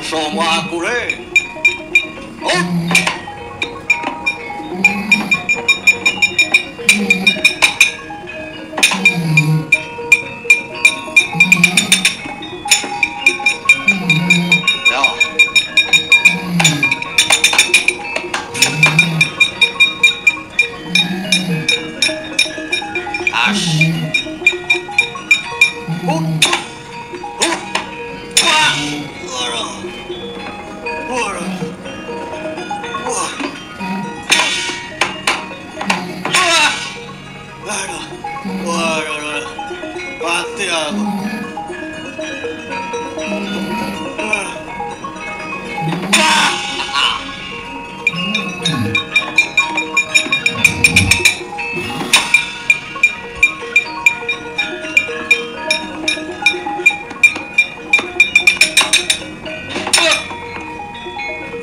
sama aku le. Oh. Mati aku.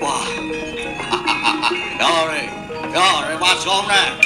Wah. Rồi, ba xôm nè.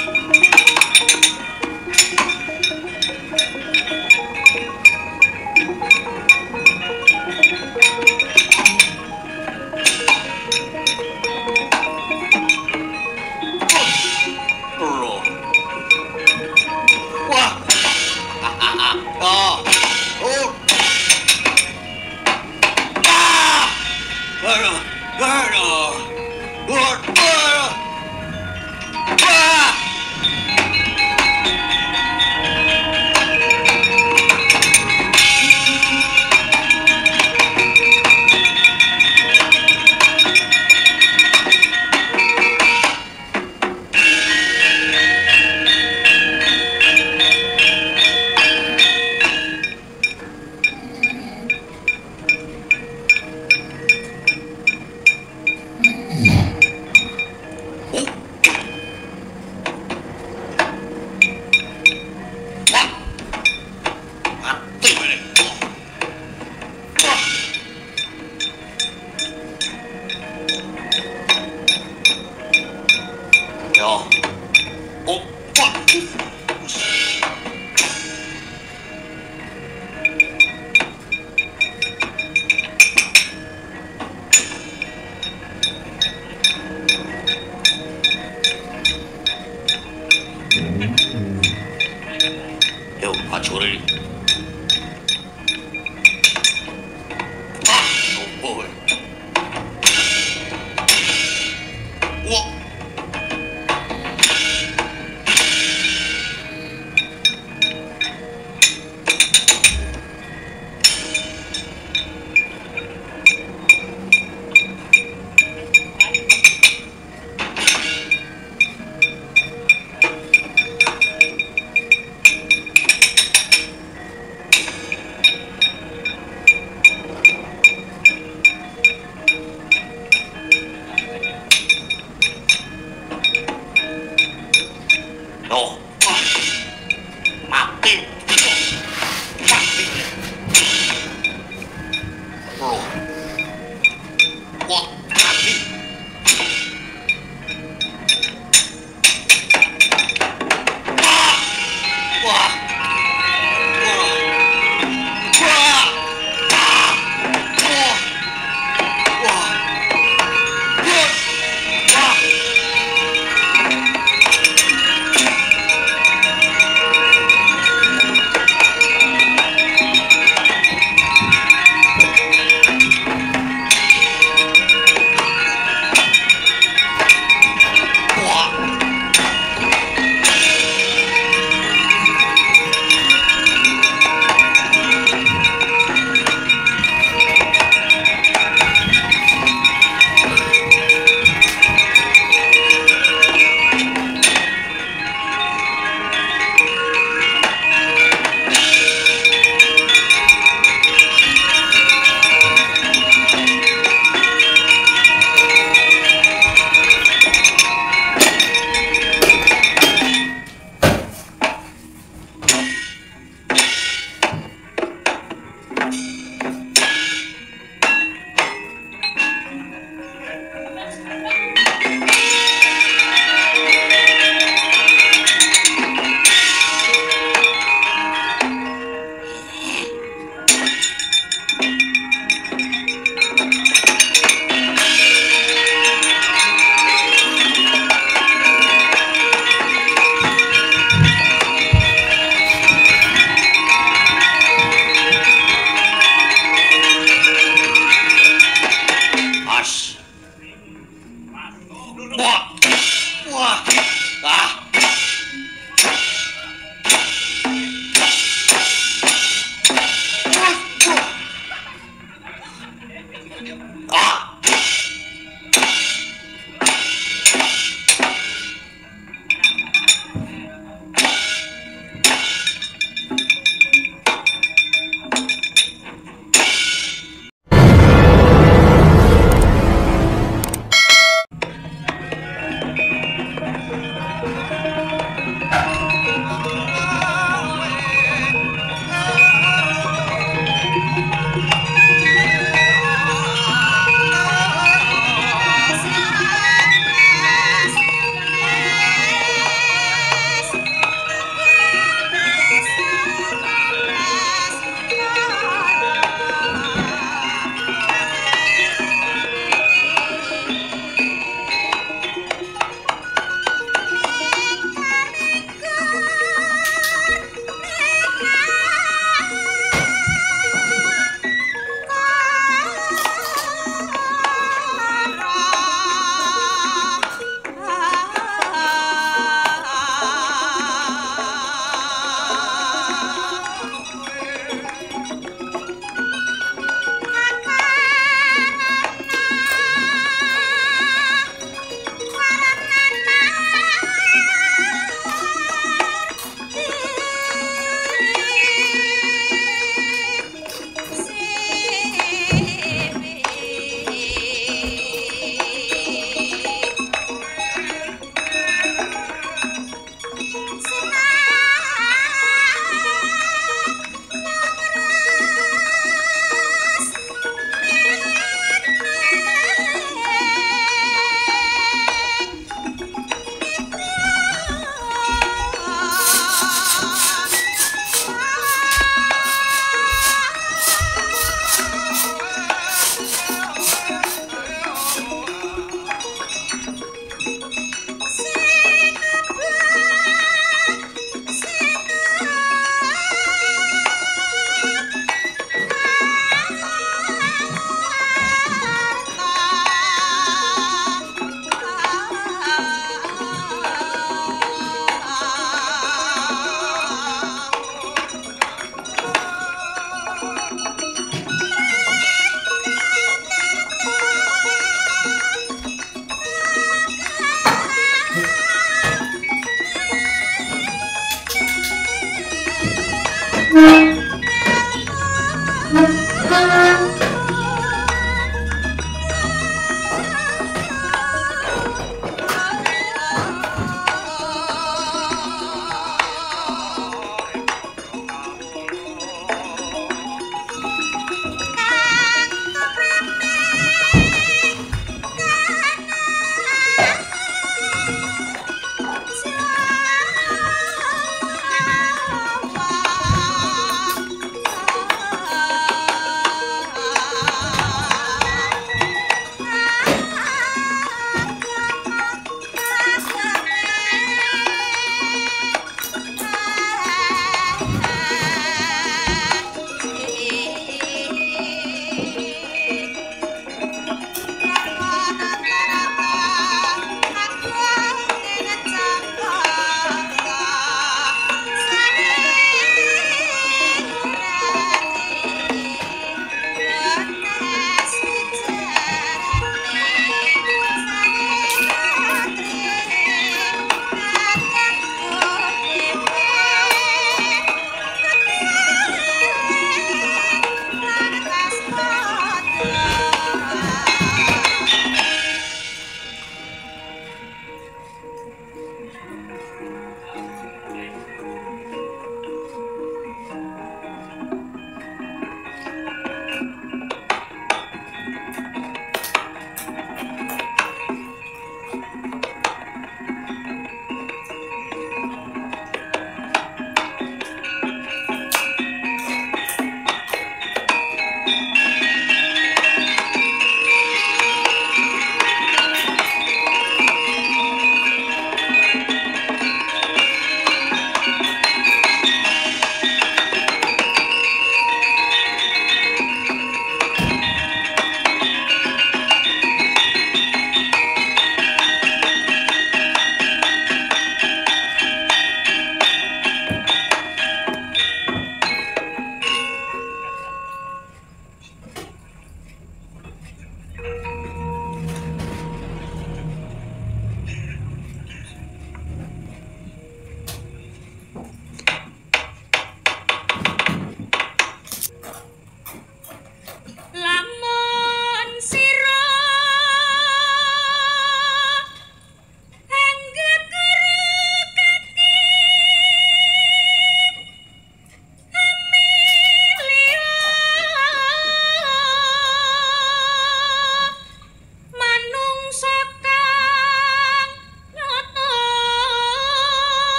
Yo, Pak Curi.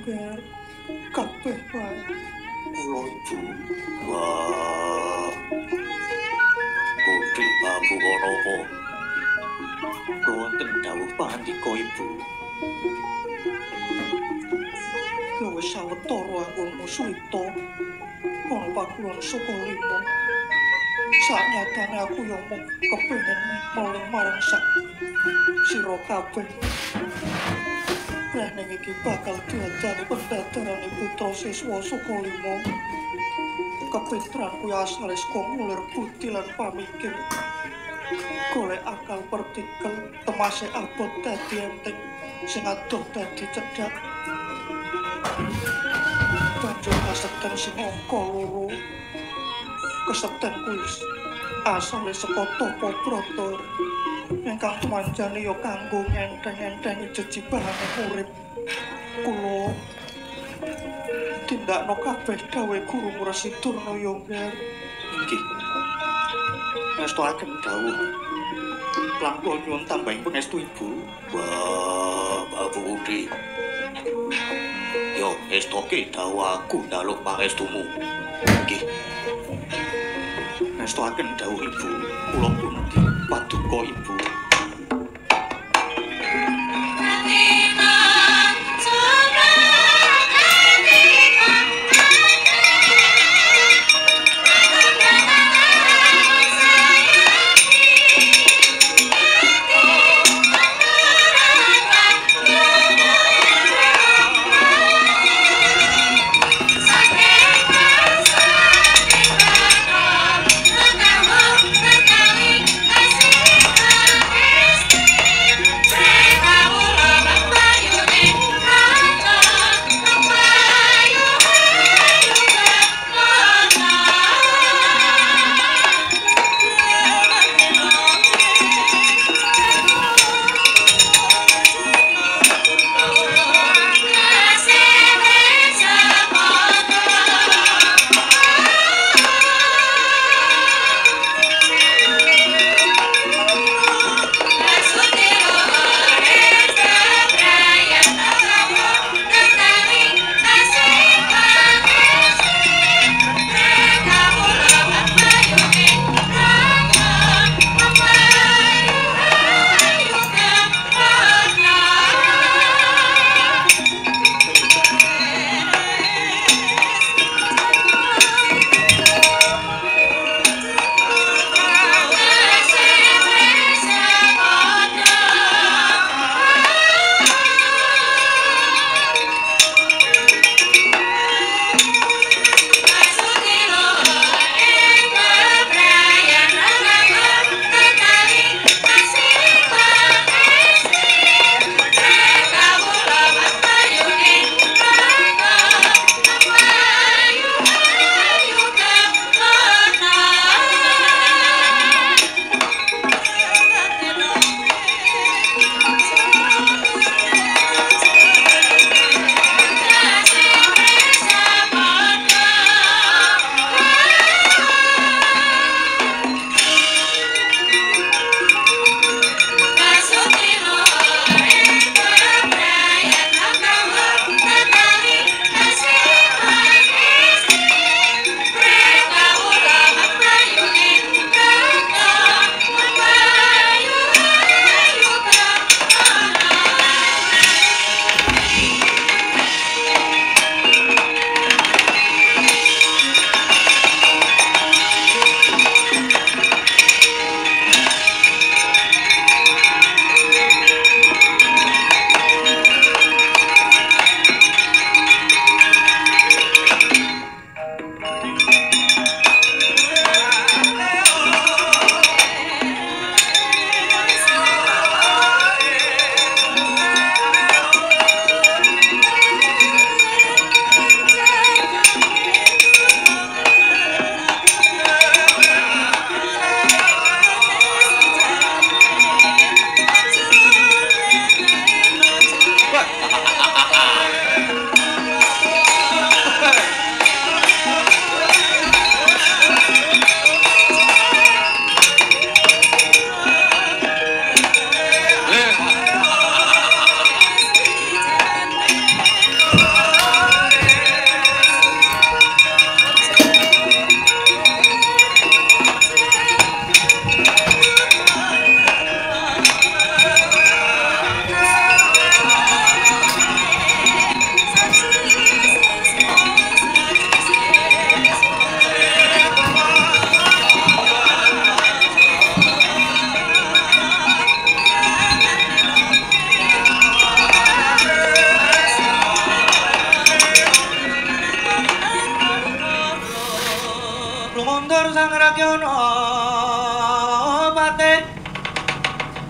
Ger kabeh wae. Kula Ibu. Wah. Kudu babu ora apa. Wonten dawuh pandika Ibu. Ya wis sawetara anggonmu Suwita. Ana pakulan saka lima. Saknyatane aku ya mung kepengin mulih marang sak sira kabeh. Lah ning iki bakal diajari pendadaran putra siswa saka lima. Kepinteran kuwi asale saka ngulir budi lan pamikir. Golek akal partikel temase abot dadi enteng sing adoh dadi cedhak. Banjur kasetan sing angka loro. Kesetan kuwi asale saka Tapa Brata. Ingkang manjane ya kanggo ngenteng-entengi jejibahane urip. Kula tindakno kabeh dawuh Guru Resi Durna Yonggar. Inggih. Ngestoaken dawuh. Lan kula nyuwun tambahi pangestu Ibu. Wah, Babu Budi. Yo, estoke dawuh aku njaluk pangestumu. Inggih. Ngestoaken dawuh Ibu. Kula pundi paduka Ibu. Kasih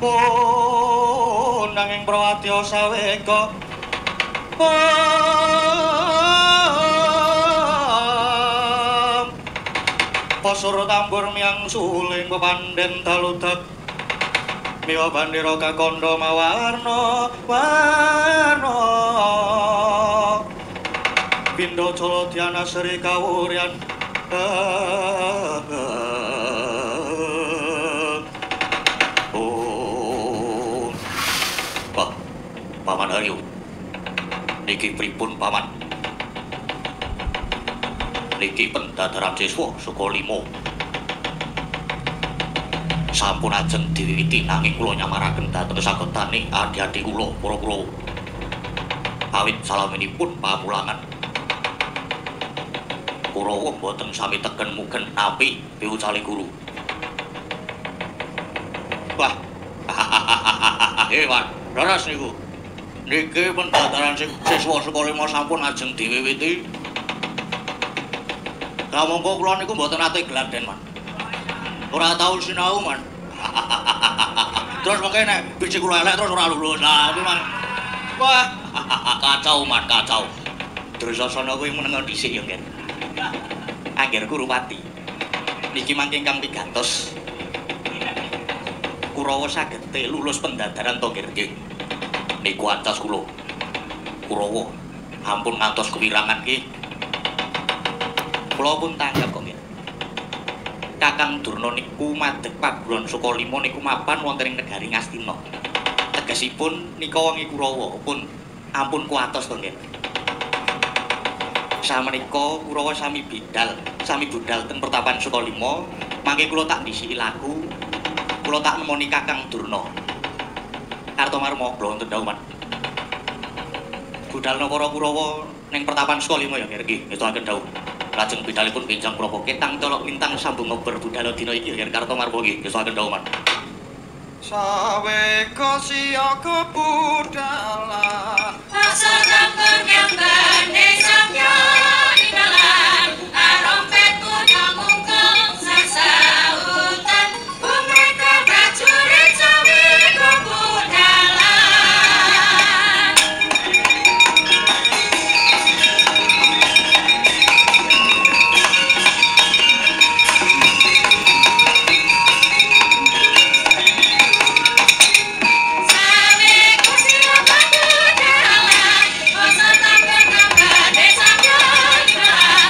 Oh nanging prawatya saweka pasur tambur miang suling pepandhen daludak miwa bandira kakandha mawarna warna pindha jala diana sri kawuryan oh Paman Haryo niki pripun paman niki pendadaran siswa saka 5 sampun ajeng diwiwiti nanging kula nyamaraken dhateng sagotane adi-adi kula para Kurawa awit salaminipun pamulangan Kurawa boten sami tegen mugen napi piwucale guru wah hewan leres niku niki pendadaran siswa saka 5 sampun ajeng diwiwiti kamangka kula niku mboten ate gladen man ora tau sinau man terus mengke nek biji kula elek terus ora lulus nah kuwi man wah kacau man kacau Drusasana kuwi menengo dhisik ya Nger Angger Kurupati niki mangke ingkang pigantos Kurawa saged lulus pendadaran to Nger nggih niku atas kula Kurawa ampun ngantos kewirangan nggih kula pun tanggap kok Nger Kakang Durna niku madhep paguron saka 5 niku mapan wonten ing negari Ngastina. Tegesipun nika wengi Kurawa pun ampun kuatos to nggih. Samenika Kurawa sami budal ten pertapan saka 5, mangke kula tak ndhisiki lagu. Kula tak nemoni Kakang Durna. Kartomarma kula wonten dawuh. Budalna para Kurawa ning pertapan saka 5 ya nggih, ngeturaken dawuh. Lajeng bidalipun pinjang prapa ketang colok lintang sambung ngober budal dina iki yen Kartomarma nggih ngesaken dawuh man. Saweka sia kebudalan asa tambur gambane samya dinalan arompetku nyamungkung sasautan bumeka prajurit sawi kebudalan Asa tambur gambane samya dinalan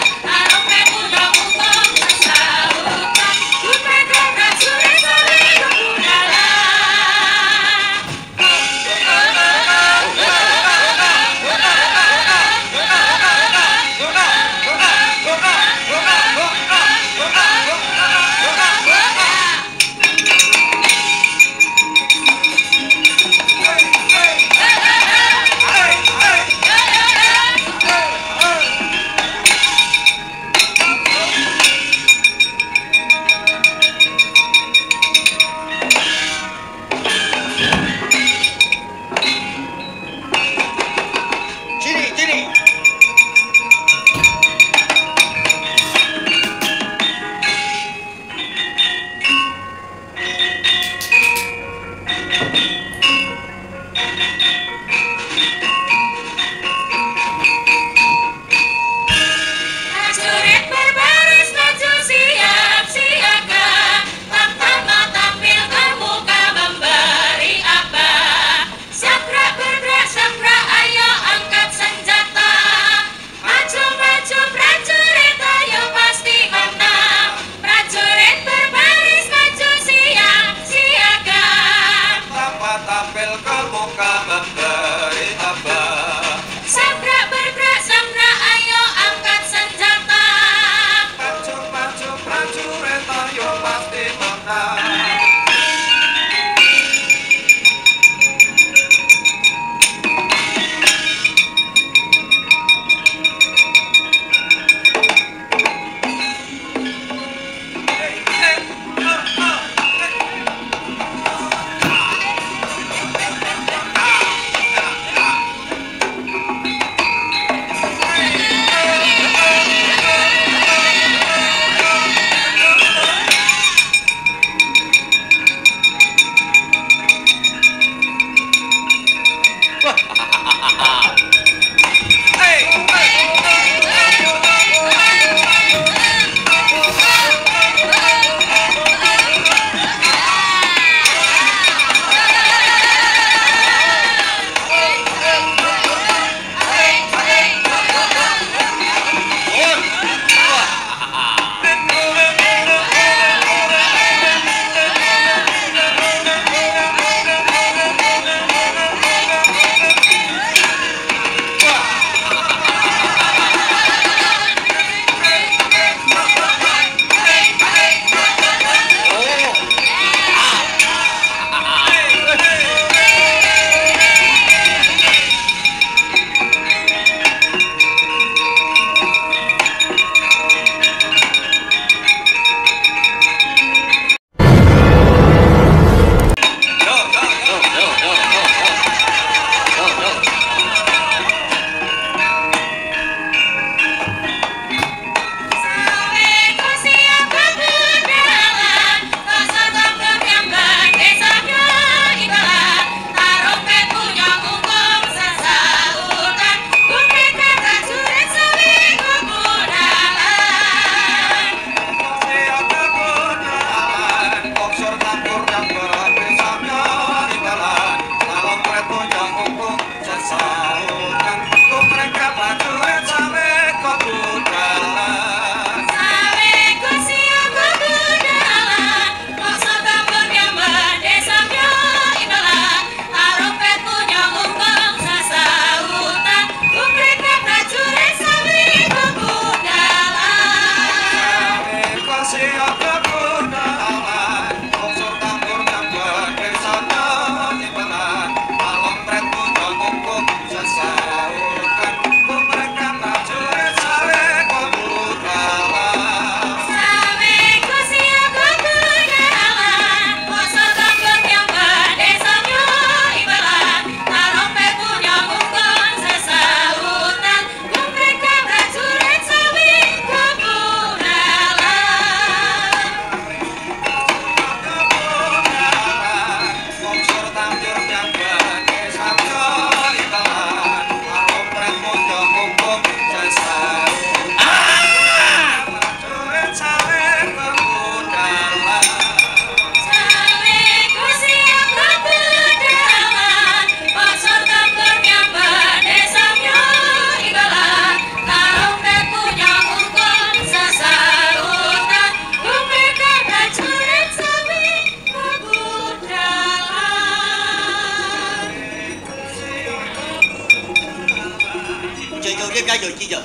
ya yo iki yo.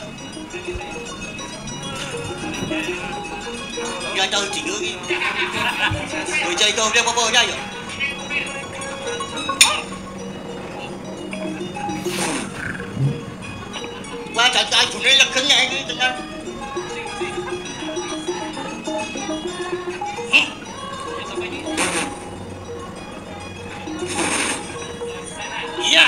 Ya tau jingo iki. Yo cai kau dia apa ya yo. Wah, jangan june legen ya iki tenan. Iya.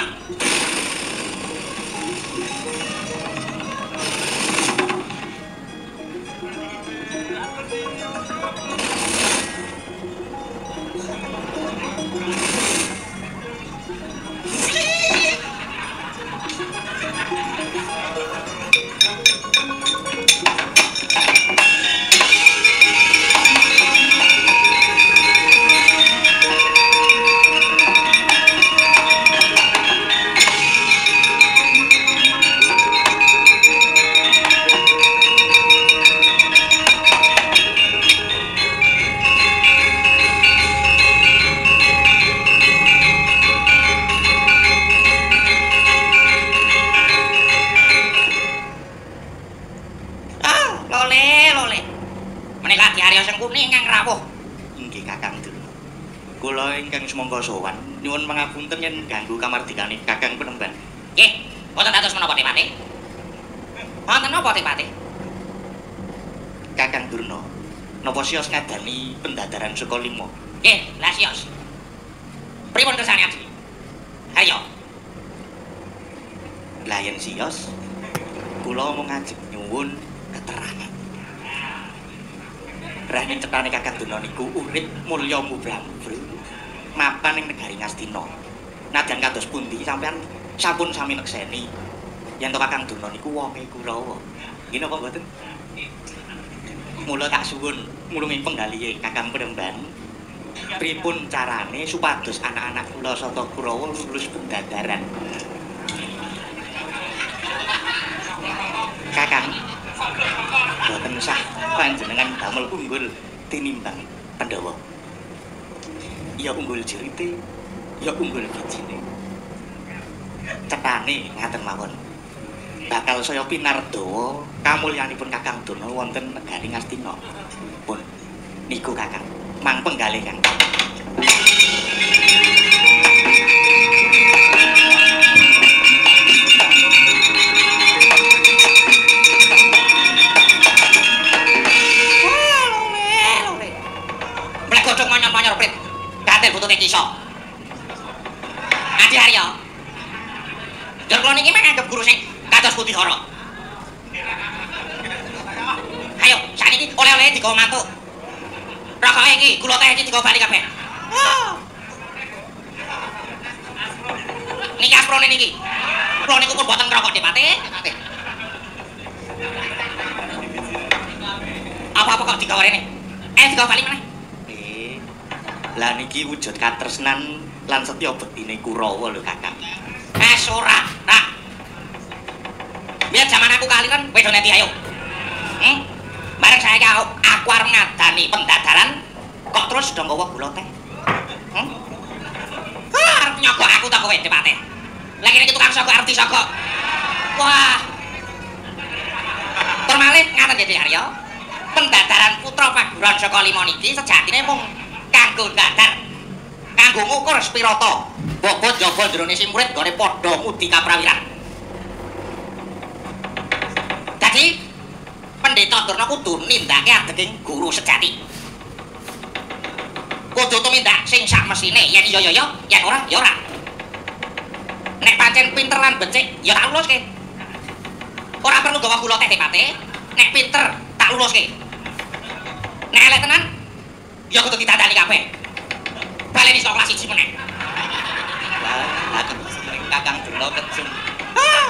Semangka sowan nyuwun pangapunten yen ganggu kamardikane Kakang Penemban. Nggih, wonten dados menapa Tipati? Wonten napa Tipati? Kakang Durna, napa siyos ngadani pendadaran saka lima? Nggih, lah siyos. Pripun kersane Adi? Ayo. Lah yen siyos, kula mung ngajeng nyuwun keterangan. Rene cetane Kakang Durna niku urip mulya mubra-mubra. Mapan ing negari Ngastina. Nadyan kados pundi sampean sampun sami nekseni yen to Kakang Durna niku wonge Kurawa. Nggih napa mboten? Mula tak suwun mulungi penggalihe Kakang Penemban. Pripun carane supados anak-anak kula saka Kurawa lulus pendadaran? Kakang, boten sah panjenengan damel unggul tinimbang Pandhawa. Ya unggul jirite, ya unggul bijine. Cetane ngaten mawon. Bakal saya pinardawa kamulyanipun Kakang Durna wonten negari Ngastina. Pun niku Kakang, mang penggalih Kang. Mlek godhong manyor-manyor prit. Katil butune kisah. Adi Arya. Dur kula niki menganggep guru sing kados Putihara. Ayo, sakniki oleh-oleh digawa mantuk. Rokoke iki kula teh iki digawa bali kabeh. Niki asprone niki. Kula niku pun boten ngrokok Dipati. Apa-apa kok digawa rene? Digawa bali meneh. Lah niki wujud katresnan lan setya bektine Kurawa lho Kakang. Ora, Rak. Biar zaman aku kalian wedone ndi ayo. Bareng saiki aku arep ngadani pendadaran kok terus do nggawa gula teh. Arep nyogok aku ta kowe Dipati. Lah kene iki tukang sogok arep disogok. Wah. Termalih ngaten Dadi Arya. Pendadaran putra paguran saka lima niki sejatine mung kanggo dadar. Kanggo ngukur spirata. Bobot jaba jerone si murid gone padha ngudi kaprawiran. Dadi Pendeta Durna kudu nindakake adeging guru sejati. Kudu tumindak sing sak mesine, yen iya ya ya, yen ora ya ora. Nek pancen pinter lan becik, ya tak luluske. Ora perlu gawa gula teh Dipati. Nek pinter tak luluske. Nek elek tenan, ya kudu ditandani kabeh. Baleni saka kelas 1 meneh. Lah Kakang Durna kecung.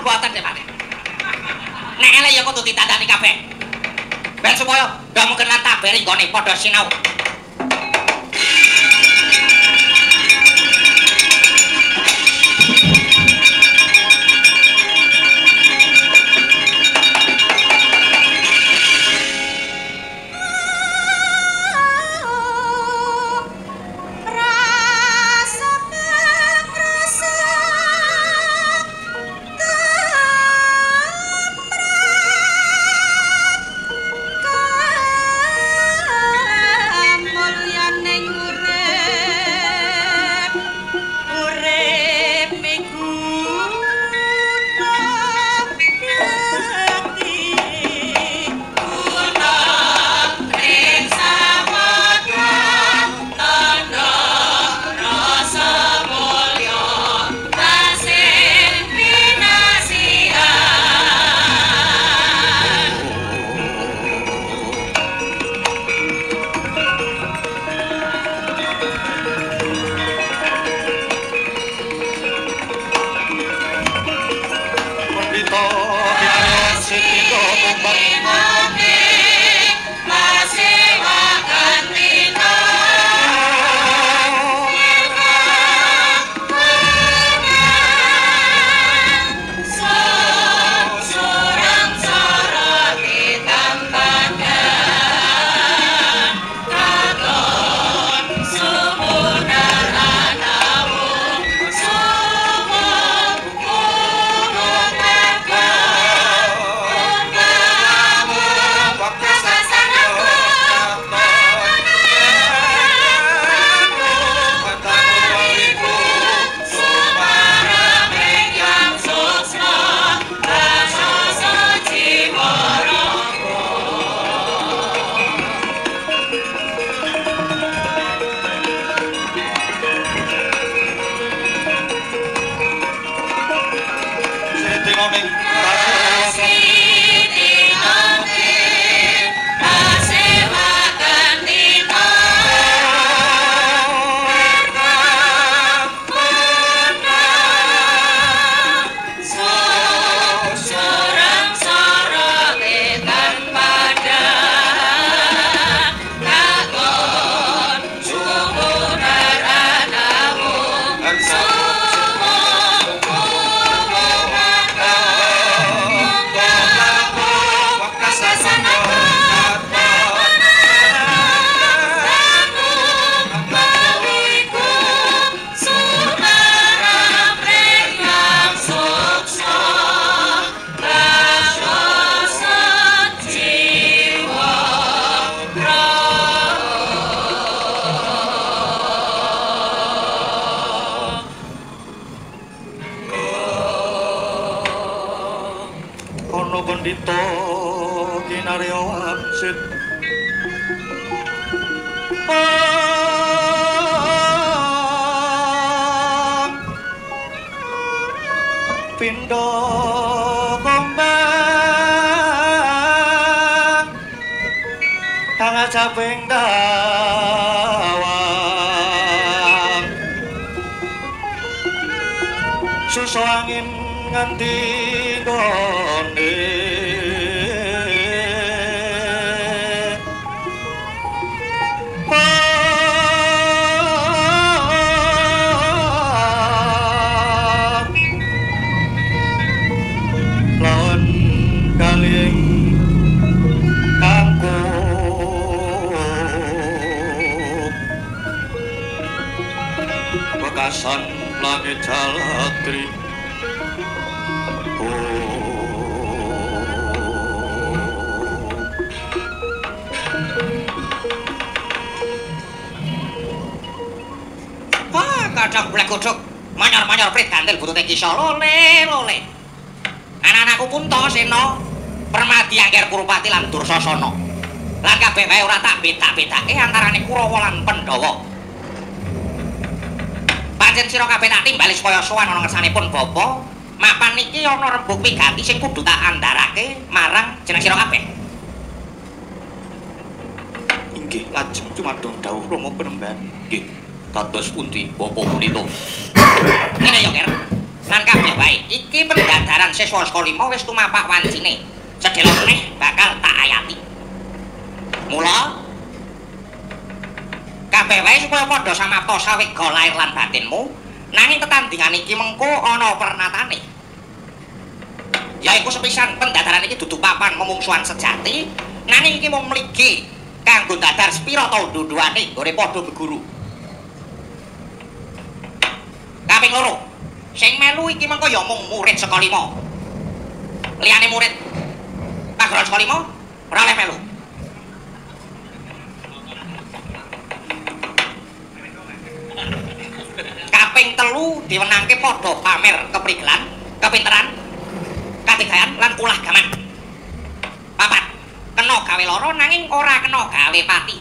Mboten Dipati. Nek elek ya kudu ditandani kabeh. Ben supaya ndak mungkin lan taberi nggone padha sinau. Pandita kinarya wangsit pindha kombang kang caping dawang susu angin nganti gone lawan kaling kangkung bekasan langit jalatri Kadang blek godhog manyor-manyor prit gantil butute kisah lole. Anak-anakku Puntasena, Permadi Angger Kurupati lan Dursasana. Lan kabeh wae ora tak bedak-bedake antarane Kurawa lan Pandhawa. Pancen sira kabeh tak timbali supaya sowan ana ngersanipun Bapa. Mapan niki ana rembug pigati sing kudu tak andharake marang jeneng sira kabeh. inggih lajeng cumadong dawuh Rama Penemban Nggih. Kados pundi Bapak menika? Ngene ya, Ker. Lan kabeh wae iki pendadaran siswa sekolah 5 wis tumapak wancine. Sedhelok neh bakal tak ayati. Mula kabeh wae supaya padha samapta sawega lair lan batinmu, nanging tetandingan iki mengko ana pernatane. Yaiku sepisan pendadaran iki dudu papan memungsuhan sejati, nanging iki mung mligi kanggo dadar sepira ta nduduane nggone padha beguru. Kaping loro, sing melu iki mengko ya mung murid saka 5. Liyane murid pageran saka 5 ora oleh melu. Kaping telu diwenangke padha pamer keprigelan, kepinteran, katigayan lan ulah gaman. Papat, kena gawe lara nanging ora kena gawe pati.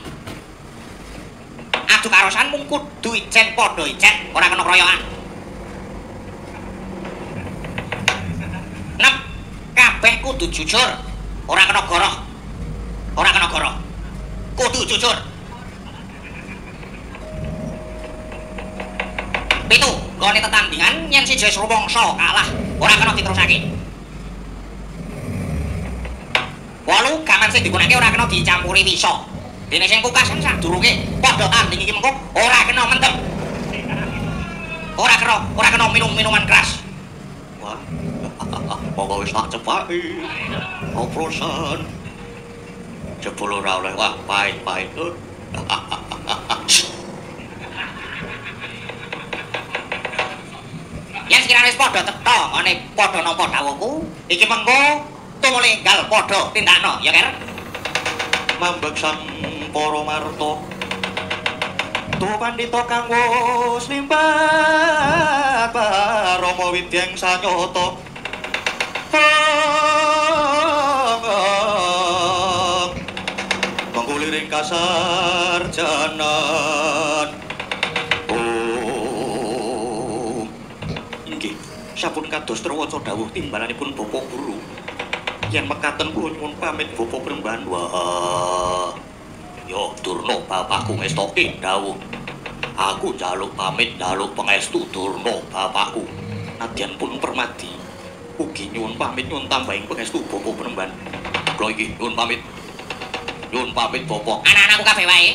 Adu karosan mung kudu ijen padha ijen, ora kena kroyokan. Kabeh kudu jujur, ora kena goroh. Ora kena goroh. Kudu jujur. 7, nggone tetandingan yen siji wis rumangsa kalah, ora kena diterusake. 8, gaman sing digunakake ora kena dicampuri wisa. Dene sing kukasan sadurunge padha tanding iki mengko ora kena mendem. Ora kena minum-minuman keras. Wah. Monggo wis tak cepaki. Oprosan. Jebul ora oleh wah pahit-pahit. Yen sekiranya wis padha tetha ngene padha nampa dawuhku, iki mengko tumulinggal padha tindakno, ya Ker. mambeksan para marta tuwa pandhita kang wis nimbat Rama Widyang sanyata mangkuliring kasarjanan inggih sampun kados trawaca dawuh timbalanipun Bapak Guru yen mekaten kula nyuwun pamit Bapak Penemban. Wah. Yo Durna bapakku ngestoki dawuh. Aku njaluk pamit njaluk pangestu Durna bapakku. Nadyan pun Permadi ugi nyuwun pamit nyuwun tambahing pangestu Bapak Penemban. Kula iki nyuwun pamit. Nyuwun pamit Bapak. Anak-anakku kabeh wae.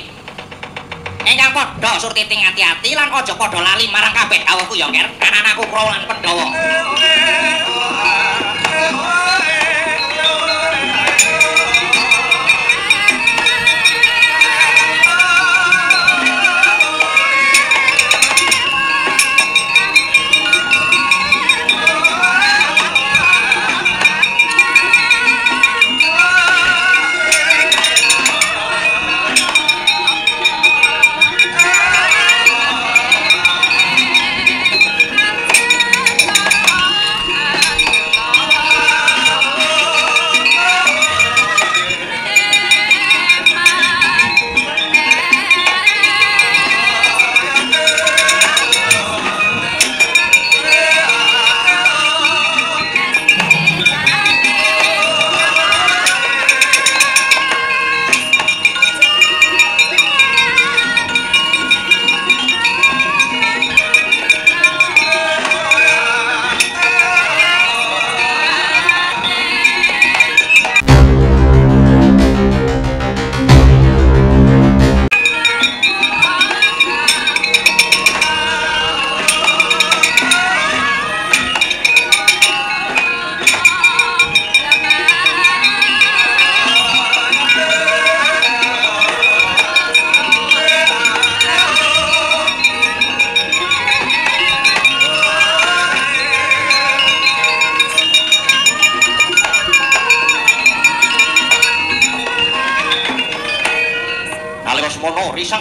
Ingkang padha surtiting ati-ati lan aja padha lali marang kabeh dawuhku ya, Ker. Anak-anakku Kurawa lan Pandhawa.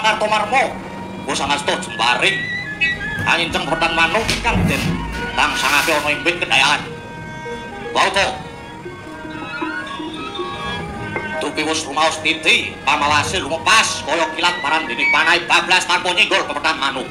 Kartomarma Wasangasto Jembaring anginceng petan manuk kang den langsangake ana impit kedayangan. Bauta Tupi wis rumaos titi pamawase lumepas kaya kilat parandene panai bablas tanpa nyenggol pepetan manuk.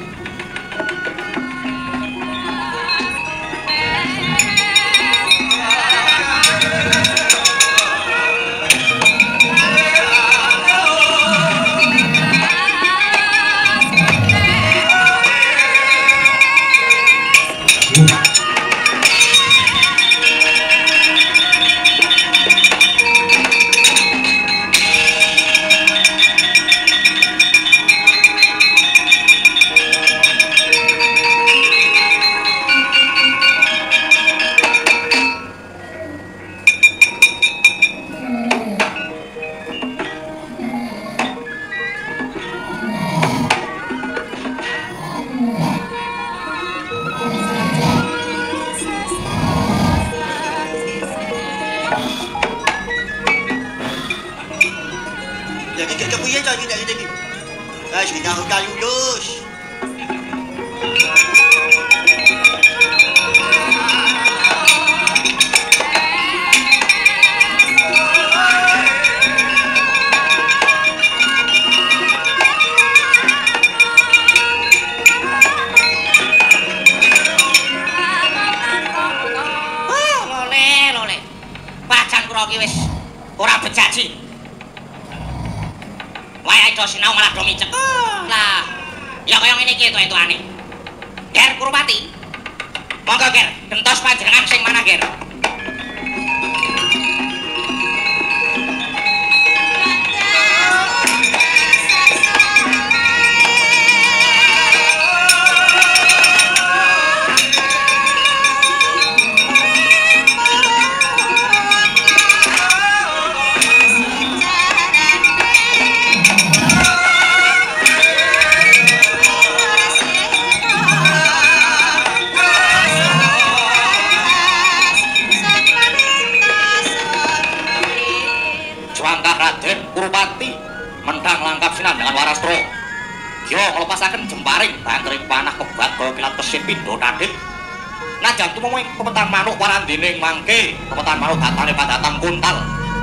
Dening mangke pepetan manuk datane padatan kuntal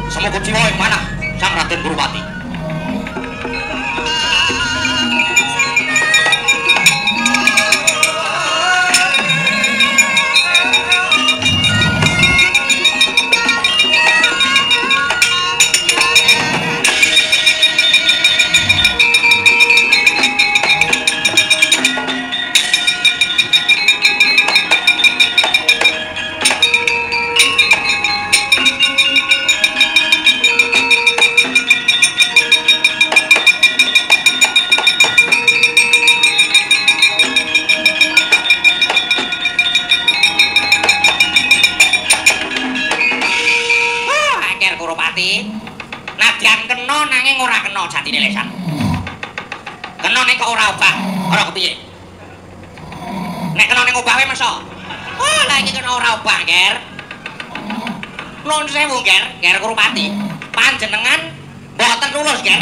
semoga jiwa ing manah Sang Raden Gurupati. Nadyan kena nanging ora kena jatine lesan. Kena nek kok ora obah, ora kepiye? Nek kena ning obah wae mesa. Oh, lah iki kena ora obah, Ger. Nuwun sewu, Ger Gurupati. Panjenengan mboten lulus, Ger.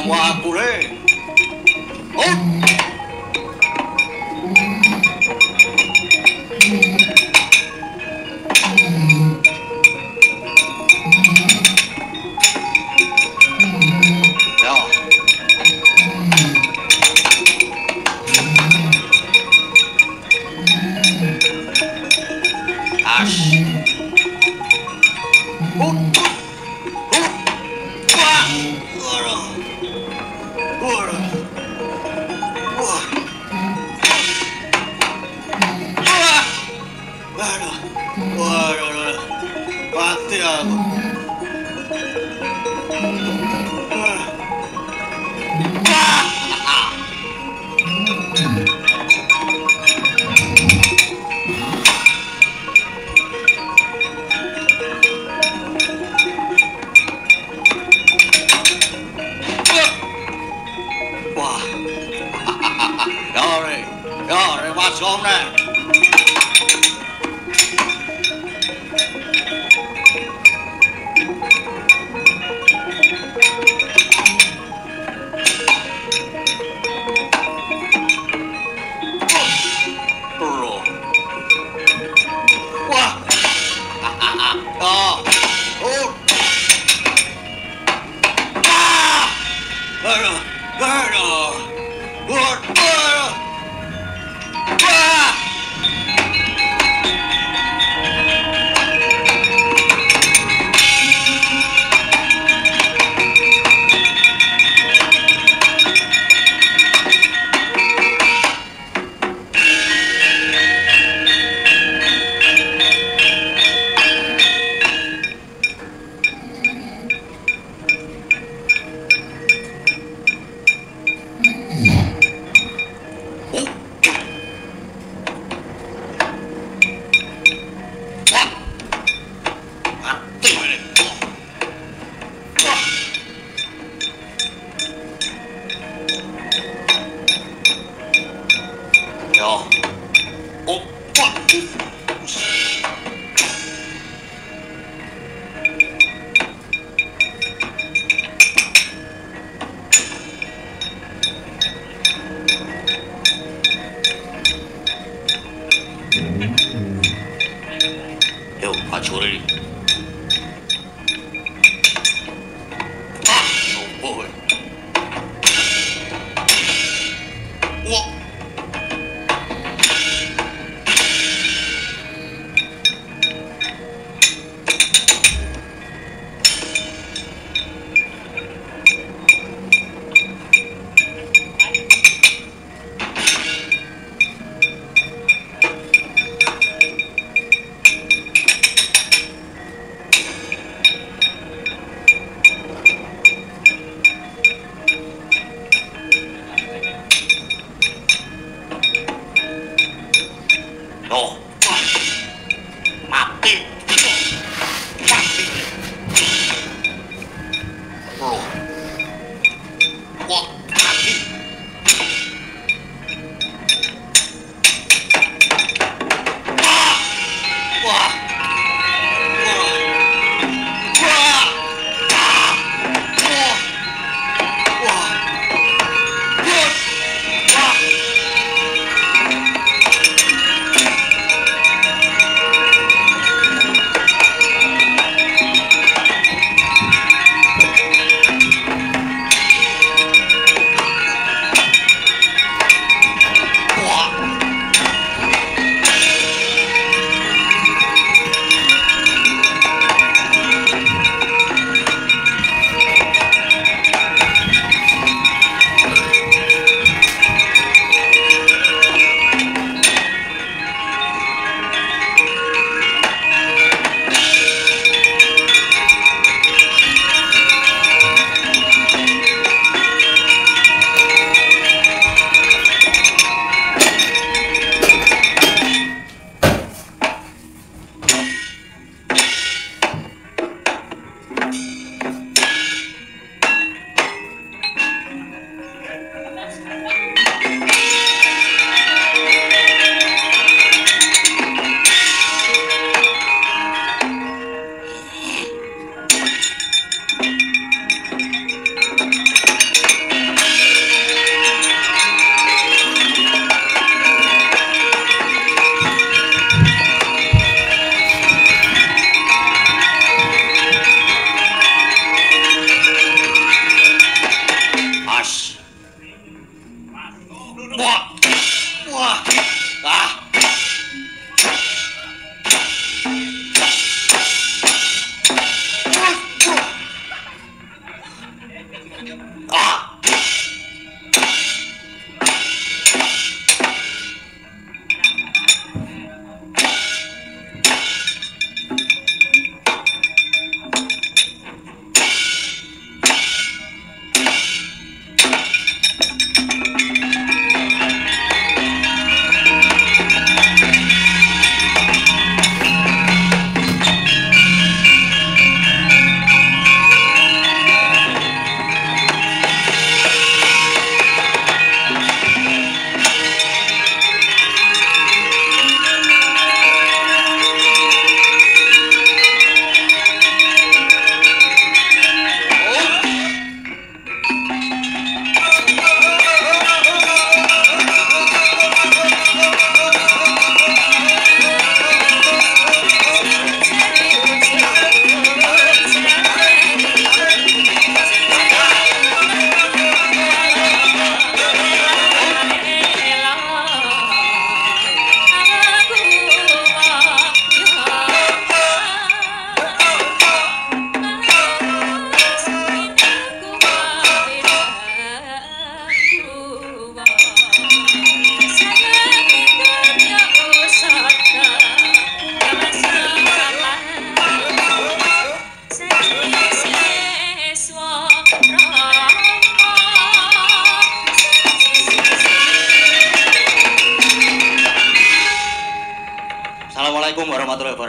ketemu aku le. Oh.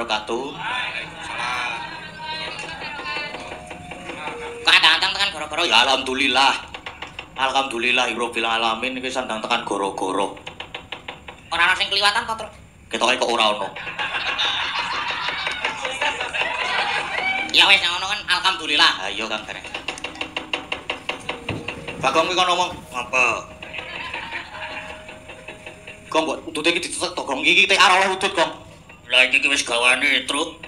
wabarakatuh. Kok datang tekan gara-gara Ya alhamdulillah. Alhamdulillahirabbil alamin iki sandang tekan goro-goro. ora ana sing kliwatan to, Truk? Ketoke kok ora ono. Ya wis ngono kan alhamdulillah. Ha iya Kang Derek. Bagong iki kon ngomong apa? Kong kok udute iki ditetek to, Kong. Iki tek arah oleh udut, Kong. Lah iki wis gawane, Truk.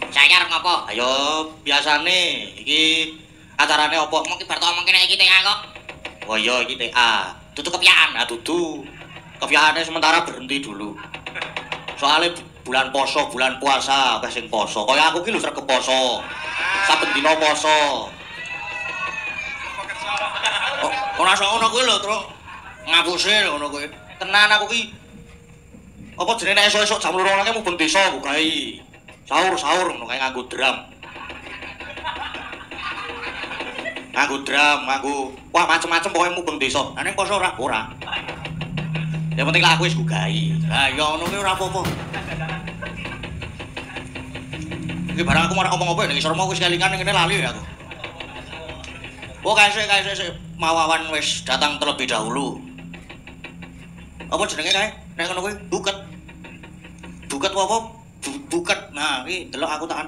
Saya arep ngopo? Ayo biasane iki acarane apa? Mung ki bar tak omongke nek iki TA kok. Oh iya iki TA. Dudu kepiaan. Nah dudu. Kepiaane sementara berhenti dulu. Soale bulan poso, bulan puasa, akeh sing poso. Kaya aku ki lho sregep poso. Saben dina poso. Oh, ora sok ngono kuwi lho, Truk. Ngapusi ngono kuwi. Tenan aku ki. Apa jenenge nek esuk-esuk jam 2 nang mubeng desa aku gawe. Sahur ngono kae nganggo drum. Nganggo wah macem-macem pokoke mubeng desa. Lah ning poso ora. Yang penting lah aku wis gawe. Lah ya ngono kuwi ora apa-apa. Iki barang aku marang ngomong apa ning isor mau wis kelingan ngene lali aku. Oh kae mawawan wis datang terlebih dahulu. Apa jenenge kae? Nek ngono kuwi buket. Buket apa? Buket. Nah, iki delok aku takan.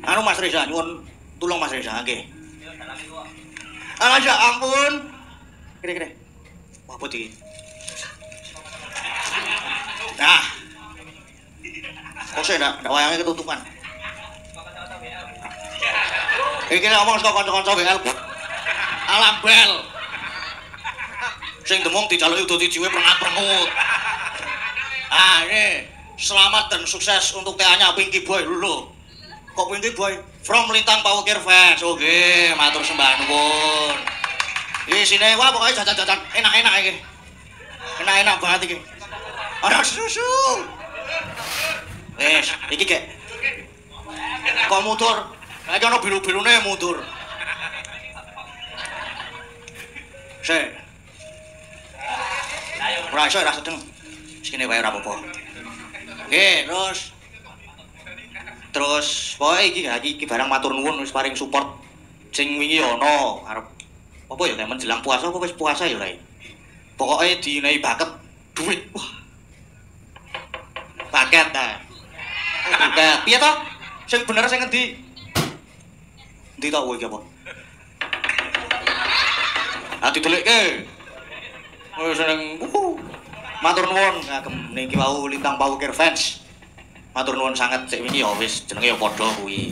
Anu Mas Reza nyuwun tulung Mas Reza nggih. Alah ya ampun. Kira-kira. Wah putih. Nah. Kok sih ndak wayangnya ketutupan. Iki ngomong saka kanca-kanca BL. Alam bel. Sing demung dijaluki udah dijiwe prengat-prengut. Ah, ini selamat dan sukses untuk TA-nya Pinky Boy dulu. Kok Pinky Boy? From Lintang Power Fans. Oke, matur sembah nuwun. Iki sine wah pokoke jajan-jajan enak-enak iki. Enak-enak banget iki. Ana susu. Wes, iki kek. Kok motor? Lah iki ana biru-birune mundur. Sik. Ora iso ora sedeng. Sekene wae ora apa-apa. Nggih, terus pokoke iki barang matur nuwun wis paring support sing wingi ana arep apa ya kayak menjelang puasa apa wis puasa ya Rai. Pokoke dinehi baket duit. Wah. Paket ta. Paket. Piye to? Sing bener sing endi? Endi to kowe iki apa? Ati delekke. Wis seneng matur nuwun kagem niki wau Lintang Power Fans. Matur nuwun sanget sik wingi ya wis jenenge ya padha kuwi.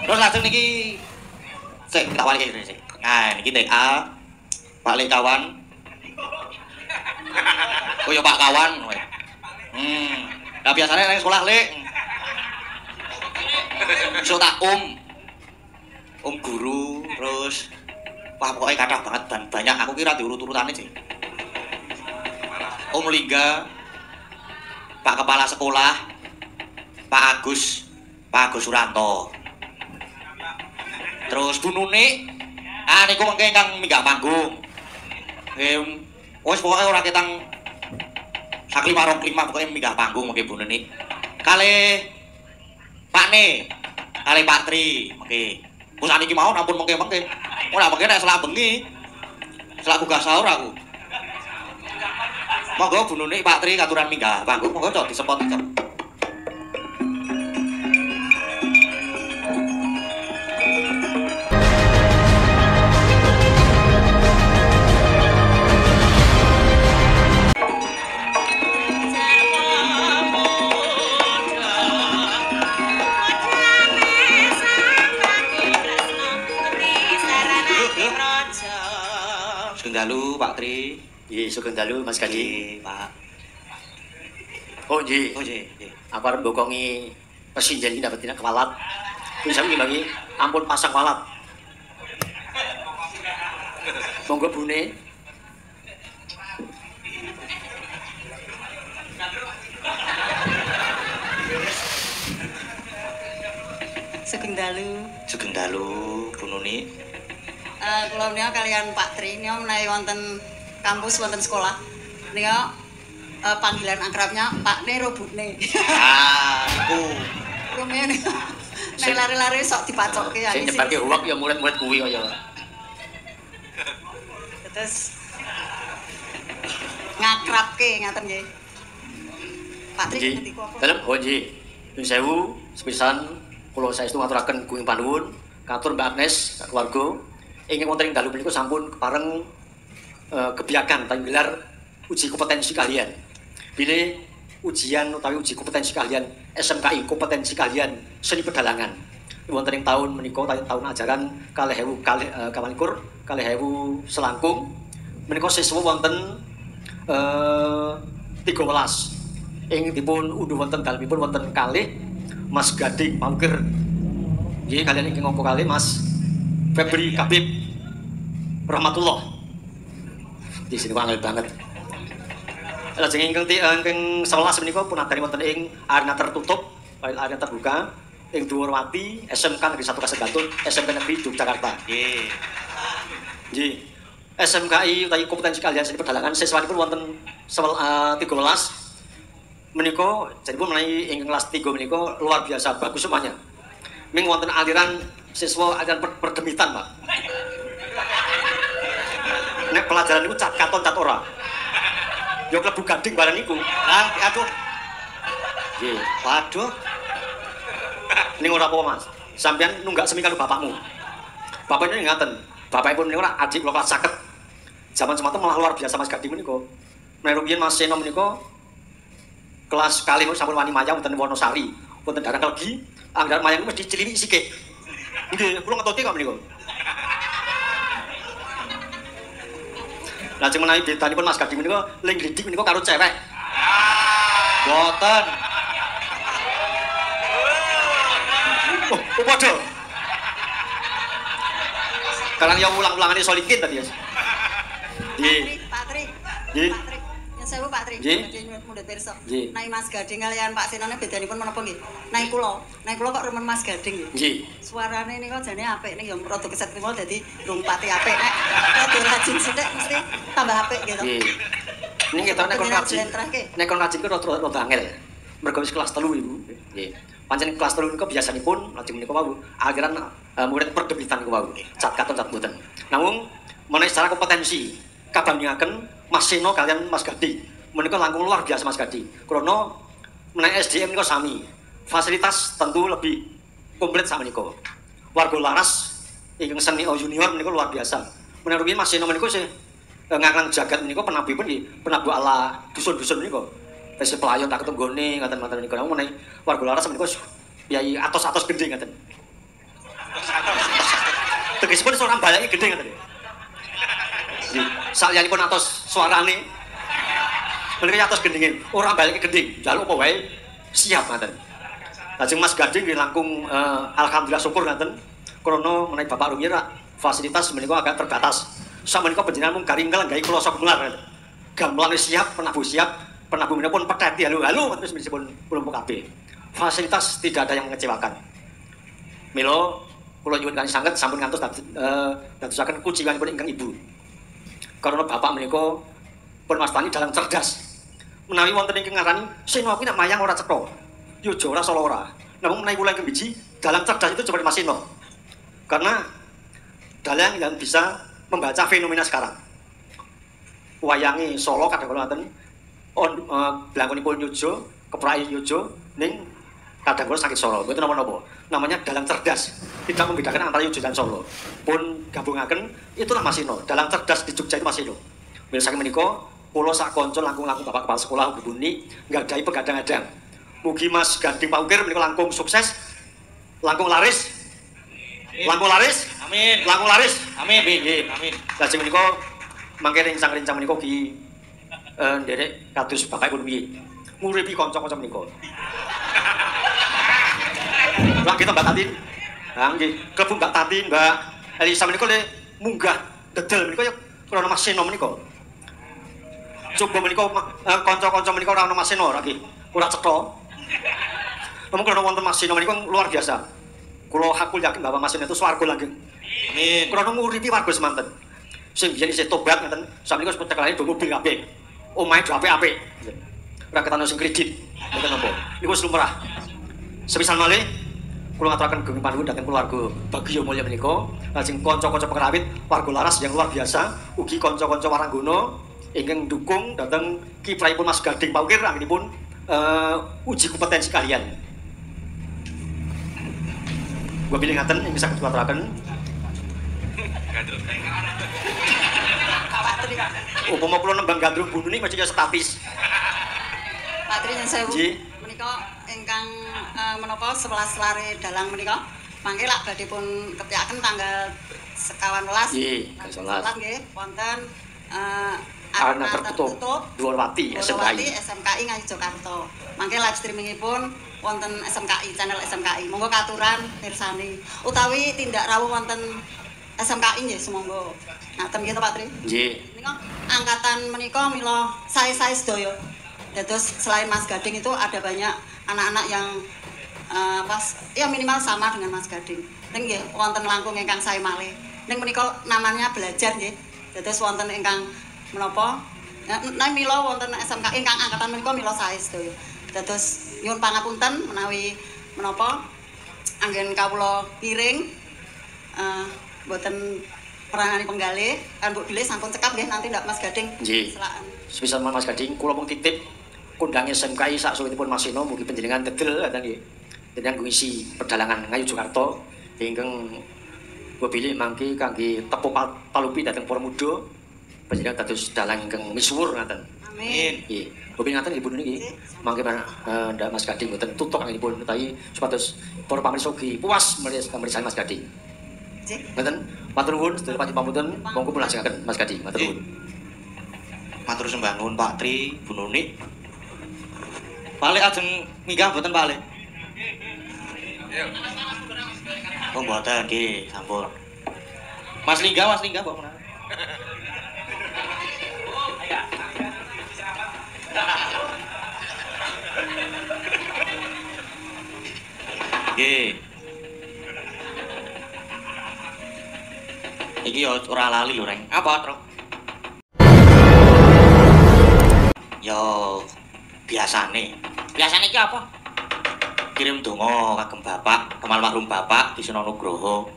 Terus lajeng niki sik tak walike sik. Nah, niki TA Pak Lek kawan. Oh ya Pak kawan kowe. Lah biasane nang sekolah Lek. So tak guru terus wah pokoknya kathah banget dan banyak aku kira diurut-urutane sih. Lingga, Pak Kepala Sekolah, Pak Agus Suranto. Terus Bu Nuni, niku mengke ingkang minggah panggung. Wis pokoke ora ketang sak 5 pokoke minggah panggung mengke Bu Nuni. Kalih Pak Ne, kalih Pak Tri mengke. Wis saniki mau ampun mengke. Ora mengke nek selak bengi. Selak gugah sahur aku. Monggo Bu Nuni Pak Tri katuran minggah panggung monggo cok disepot cok. Sugeng dalu Pak Tri. Nggih, sugeng dalu Mas Gadi. Pak. Oh nggih. Oh nggih. Aku arep mbokongi pesinjan iki dapetina kewalat. Bisa nggih ampun pasang walat. Monggo Bune. Sugeng dalu Bu Nuni. kula menika kalian Pak Tri menawi wonten kampus wonten sekolah. Nika panggilan akrabnya Pak Ne Robune. Ah, iku. Rumene. Nek lari-lari sok dipacokke ya. Sing nyebarke hoak ya murid-murid kuwi kaya. Terus ngakrabke ngaten nggih. Pak Tri ngendika apa? Dalem oh nggih. Nyuwun sewu sepisan kula saestu ngaturaken gunging panuwun katur Mbak Agnes keluarga ingin wonten ing dalu menika sampun kepareng kebiakan gelar uji kompetensi kalian. Bilih ujian utawi uji kompetensi kalian SMKI kompetensi kalian seni pedalangan. Wonten ing taun menika taun ajaran 2021 selangkung menika siswa wonten 13 ing dipun unduh wonten dalemipun wonten kalih Mas Gading Paukir. Nggih kalian ingkang ngompo kalih Mas Febri Kabib Rahmatullah. Di sini angel banget. Lajeng ingkang 11 menika pun adani wonten ing arena tertutup, arena terbuka ing Dhuwurwati SMK Negeri 1 Kasegatun, SMK Negeri Yogyakarta. Nggih. Nggih. SMKI utawi kompetensi kalian seni pedalangan siswanipun wonten 13 menika janipun menawi ing kelas 3 menika luar biasa bagus semuanya. Ming wonten aliran siswa aliran perdemitan, Pak. Nek pelajaran niku cat katon cat ora. Ya klebu gading bareng niku. Lah, aduh. Nggih. Waduh. Ning ora apa-apa, Mas. Sampeyan nunggak semi karo bapakmu. Bapaknya ngaten. Bapakipun menika ora adik kula kelas 50. Zaman semata malah luar biasa Mas Gading menika. Menawi rumiyin Mas Seno menika kelas kalih sampun wani mayang wonten Wonosari, wonten daerah Kelgi, anggaran mayang mesti cilini sithik. Nggih, kula ngetoti kok menika. Lajeng menawi bedanipun Mas Gading menika ling glidik menika karo cewek. Boten. Oh, padha. Karang ya ulang-ulangane Solikin tadi ya. Nggih. Pak Tri. Nggih. Pak Tri. Nyuwun sewu Pak Tri. Nggih. Mundhut pirsa. Nggih. Nai Mas Gading kalian Pak Senone bedanipun menapa nggih? Nai kula kok remen Mas Gading nggih. Nggih. Suarane nika jane apik ning ya rada keset kula dadi rung pati apik nek rada rajin sithik mesti tambah apik gitu. Nggih. Ning ketok nek kon rajin. Nek kon rajin ku rada angel. Mergo wis kelas 3 Ibu. Nggih. Pancen kelas 3 niku biasanipun lajeng menika wau aliran murid perdemitan niku wau. Cat katon cat mboten. Namung menawi secara kompetensi kabandingaken Mas Seno kalian Mas Gading menika langkung luar biasa Mas Gading. Krana menawi SDM niku sami. Fasilitas tentu lebih komplit sama menika. Warga laras ingkang seni junior menika luar biasa. Menawi rumiyin Mas Seno menika sih nganglang jagat menika penabipun nggih, penabuh ala dusun-dusun menika. Wis pelayon tak ketenggone ngaten-ngaten menika. Namun menawi warga laras menika yai atos-atos gending ngaten. Tegesipun seorang balake gending ngaten. Salyanipun atos suarane menika atos gendinge ora balike gending njaluk apa wae siap ngaten. Lajeng Mas Gading nggih langkung alhamdulillah syukur ngaten krana menawi Bapak rumiyin fasilitas menika agak terbatas. Sameneika panjenengan mung garingkel nggawe kloso gemelar. Gamelange siap, penabuh siap, penabuh menika pun pedheti halo terus meskipun belum kabeh. Fasilitas tidak ada yang mengecewakan. Mila kula nyuwun kanthi sanget sampun ngantos dadosaken kuciwanipun ingkang Ibu. Karena bapak menika pun mastani dalam cerdas. Menawi wonten ingkang ngarani Seno kuwi nek mayang ora cetha. Yo aja ora solo ora. Namun menawi kula ingkang biji dalam cerdas itu seperti Mas Seno. Karena dalang yang bisa membaca fenomena sekarang. Wayange Solo kadang-kadang wonten blangkonipun Yojo, keprake Yojo ning kadang-kadang sakit Solo. Mboten napa-napa. Namanya dalang cerdas. Tidak membedakan antara Yojo dan Solo. Pun gabungaken itulah Mas Seno. Dalang cerdas di Jogja itu Mas Seno. Mila saking menika kula sak kanca langkung-langkung Bapak Kepala Sekolah Buni nggadahi pegadang-gadang. Mugi Mas Gading Paukir menika langkung sukses, langkung laris. Langkung laris. Amin. Langkung laris. Amin. Nggih. Amin. Lajeng menika mangke rencang-rencang menika ki nderek kados bapakipun piye. Nguripi kanca-kanca menika. Lah kita Mbak Tatin. Nah nggih, klebu Mbak Tatin, Mbak Elisa menika le munggah dedel menika ya krana Mas Seno menika. Coba menika kanca-kanca menika ora ana Mas Seno ora nggih. Ora cetha. Namun krana wonten Mas Seno menika luar biasa. Kula hakul yakin bahwa Mas Seno itu swarga langgeng. Amin. Krana nguripi warga semanten. Sing biyen isih tobat ngoten, sakmenika wis tekelane do mobil kabeh. Omahe do apik-apik. Ora ketano sing kredit. Mboten napa. Niku wis lumrah. Semisal malih kula ngaturaken gunging panuwun dhateng keluarga Bagio Mulya menika, lajeng kanca-kanca pengrawit warga laras yang luar biasa, ugi kanca-kanca waranggana ingkang ndukung dhateng kiprahipun Mas Gading Paukir anggenipun uji kompetensi kalian. Gua pilih ngaten ing saged kula aturaken. Upama kula nembang gandrung bununi mesti ya setapis. Patri yang sewu. Nggih. Menika ingkang menapa 11 lare dalang menika mangke lak badhe pun ketyaken tanggal 11. Nggih, 11 nggih wonten arena tertutup Dwarwati SMKI Ngayu Jakarta. Mangke live streamingipun wonten SMKI channel SMKI. Monggo katuran mirsani utawi tindak rawuh wonten SMKI nggih sumangga. Ngaten nggih to Pak Tri? Nggih. Menika angkatan menika mila sae-sae sedaya. Dados selain Mas Gading itu ada banyak anak-anak yang ya minimal sama dengan Mas Gading. Ning nggih wonten langkung ingkang sae malih. Ning menika namanya belajar nggih. Dados wonten ingkang menapa? Nah mila wonten SMK ingkang angkatan menika mila sae sedaya. Dados nyuwun pangapunten menawi menapa anggen kawula piring mboten perangane penggalih kan mbok bilih sampun cekap nggih nanti ndak Mas Gading. Nggih. Semisal Mas Gading kula mung titip kondang SMKI sak suwitipun Mas Sino mugi panjenengan dedel ngoten nggih. Panjenengan ngisi perdalangan Ngayu Jakarta ingkang kula pilih mangke kangge tepo palupi dhateng para muda panjenengan dados dalang ingkang misuwur ngoten. Amin. Nggih. Bobi ngaten ibu niki mangke ndak Mas Gading mboten tutuk anggenipun utawi supados para pamirsa ugi puas mirsani Mas Gading. Nggih. Ngoten. Matur nuwun sedaya panjenengan monggo mulajengaken Mas Gading. Matur nuwun. Matur sembah nuwun Pak Tri, Bu Nuni. Balik ajeng minggah mboten Pak Le? Oh mboten nggih, sampun. Mas Lingga mbok menawi. Nggih. Iki yo ora lali lho, Reng. Apa, Tru? Yo biasane iki apa? Kirim donga kagem Bapak, almarhum Bapak Kisna Nugroho.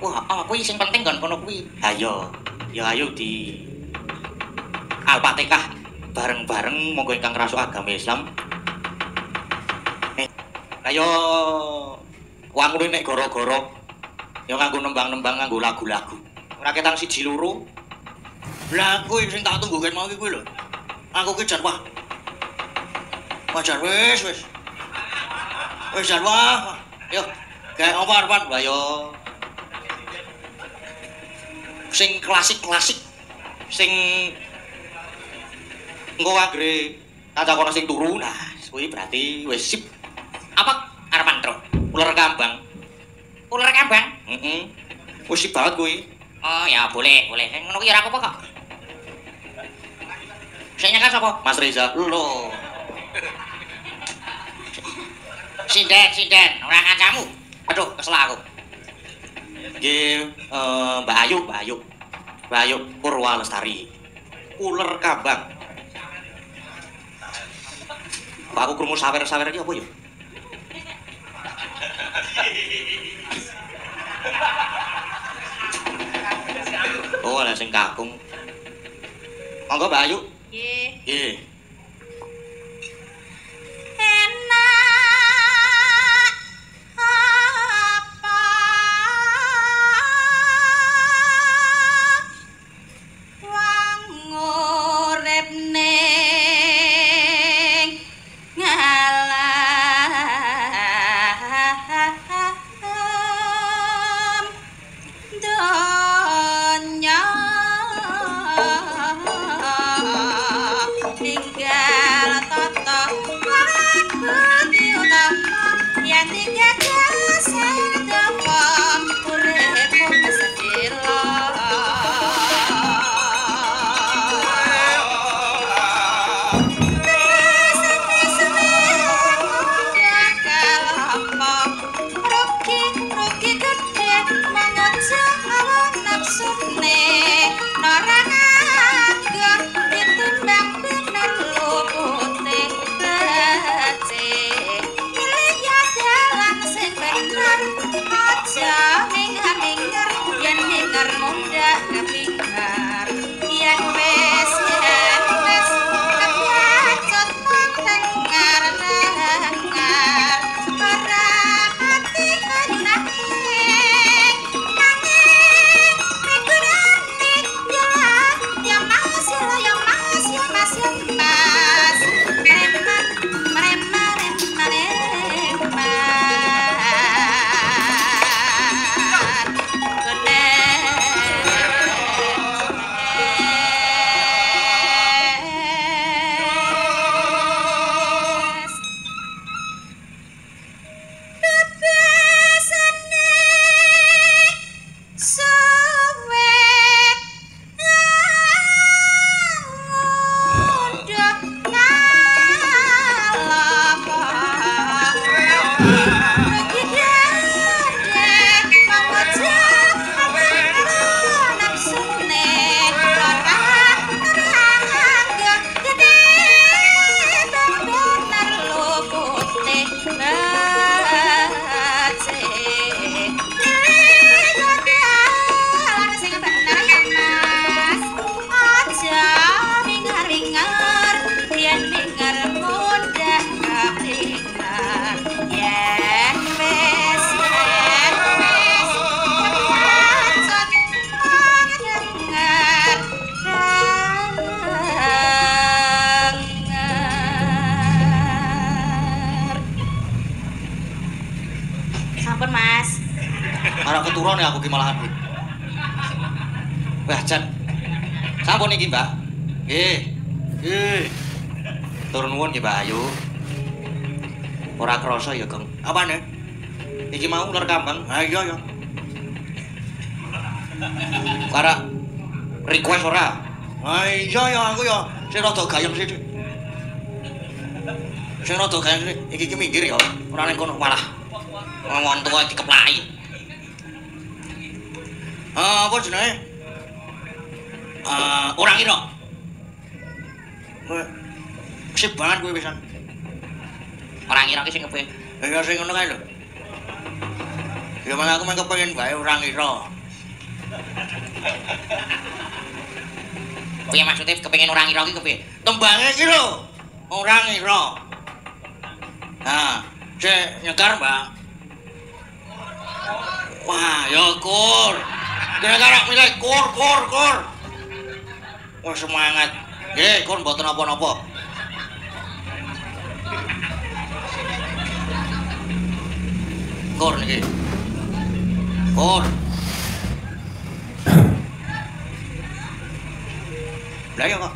Wah, kuwi sing penting kan kono kuwi. Ha yo, ya ayo di Al-Fatihah bareng-bareng monggo ingkang ngrasuk agama Islam. Ayo wong kuwi nek goro-goro ya nganggo nembang-nembang nganggo lagu-lagu. Ora ketang siji loro. Lah kuwi sing tak tunggu ken mau kuwi lho. Aku ki jan wah. Wajar wis. Wis jan wah. Yo, gawe apa-apa wae yo. Sing klasik-klasik. Sing engko anggere kanca-kanca sing turu. Nah, kuwi berarti wis sip. Apa arepan tro? Ular kambang. Ular kambang? Heeh. Wis sip banget kuwi. Oh ya boleh. Ngono ki ora apa-apa kok. Saya kan sapa? Mas Reza. Lho. Sinden, ora kancamu. Aduh, kesel aku. Nggih, Mbak Ayu Purwa Lestari. Ular kambang. Pak aku krungu sawer-sawer iki apa ya? Oh, lah sing kakung. Monggo Mbak Ayu. Nggih. Nggih. Sampun Mas. Arek keturun ya aku ki malahan kuwi. Wah, Jan. Sampun iki, Mbak. Nggih. Nggih. Turun nuwun nggih, Mbak Ayu. Ora krasa ya, Gong. Apane? Iki mau ular kambang. Ha iya ya. Kara request ora? Ha iya ya aku ya sing rada gayeng sithik. Sing rada gayeng sithik. Iki minggir ya. Ora ning kono malah. Ngomong tua dikeplaki. Apa jenenge? Orang ira. Sip banget kowe pisan. Orang ira ki sing kepiye? Ya sing ngono kae lho. Ya malah aku mung kepengin bae orang ira. Piye maksudnya kepengin orang ira ki kepiye? Tembange iki lho. Orang ira. Nah, cek nyegar, Mbak. Wah, ya kur. Gara-gara milih kur. Wah, semangat. Nggih, kur mboten napa-napa. Kur niki. Kur. Lah ya kok.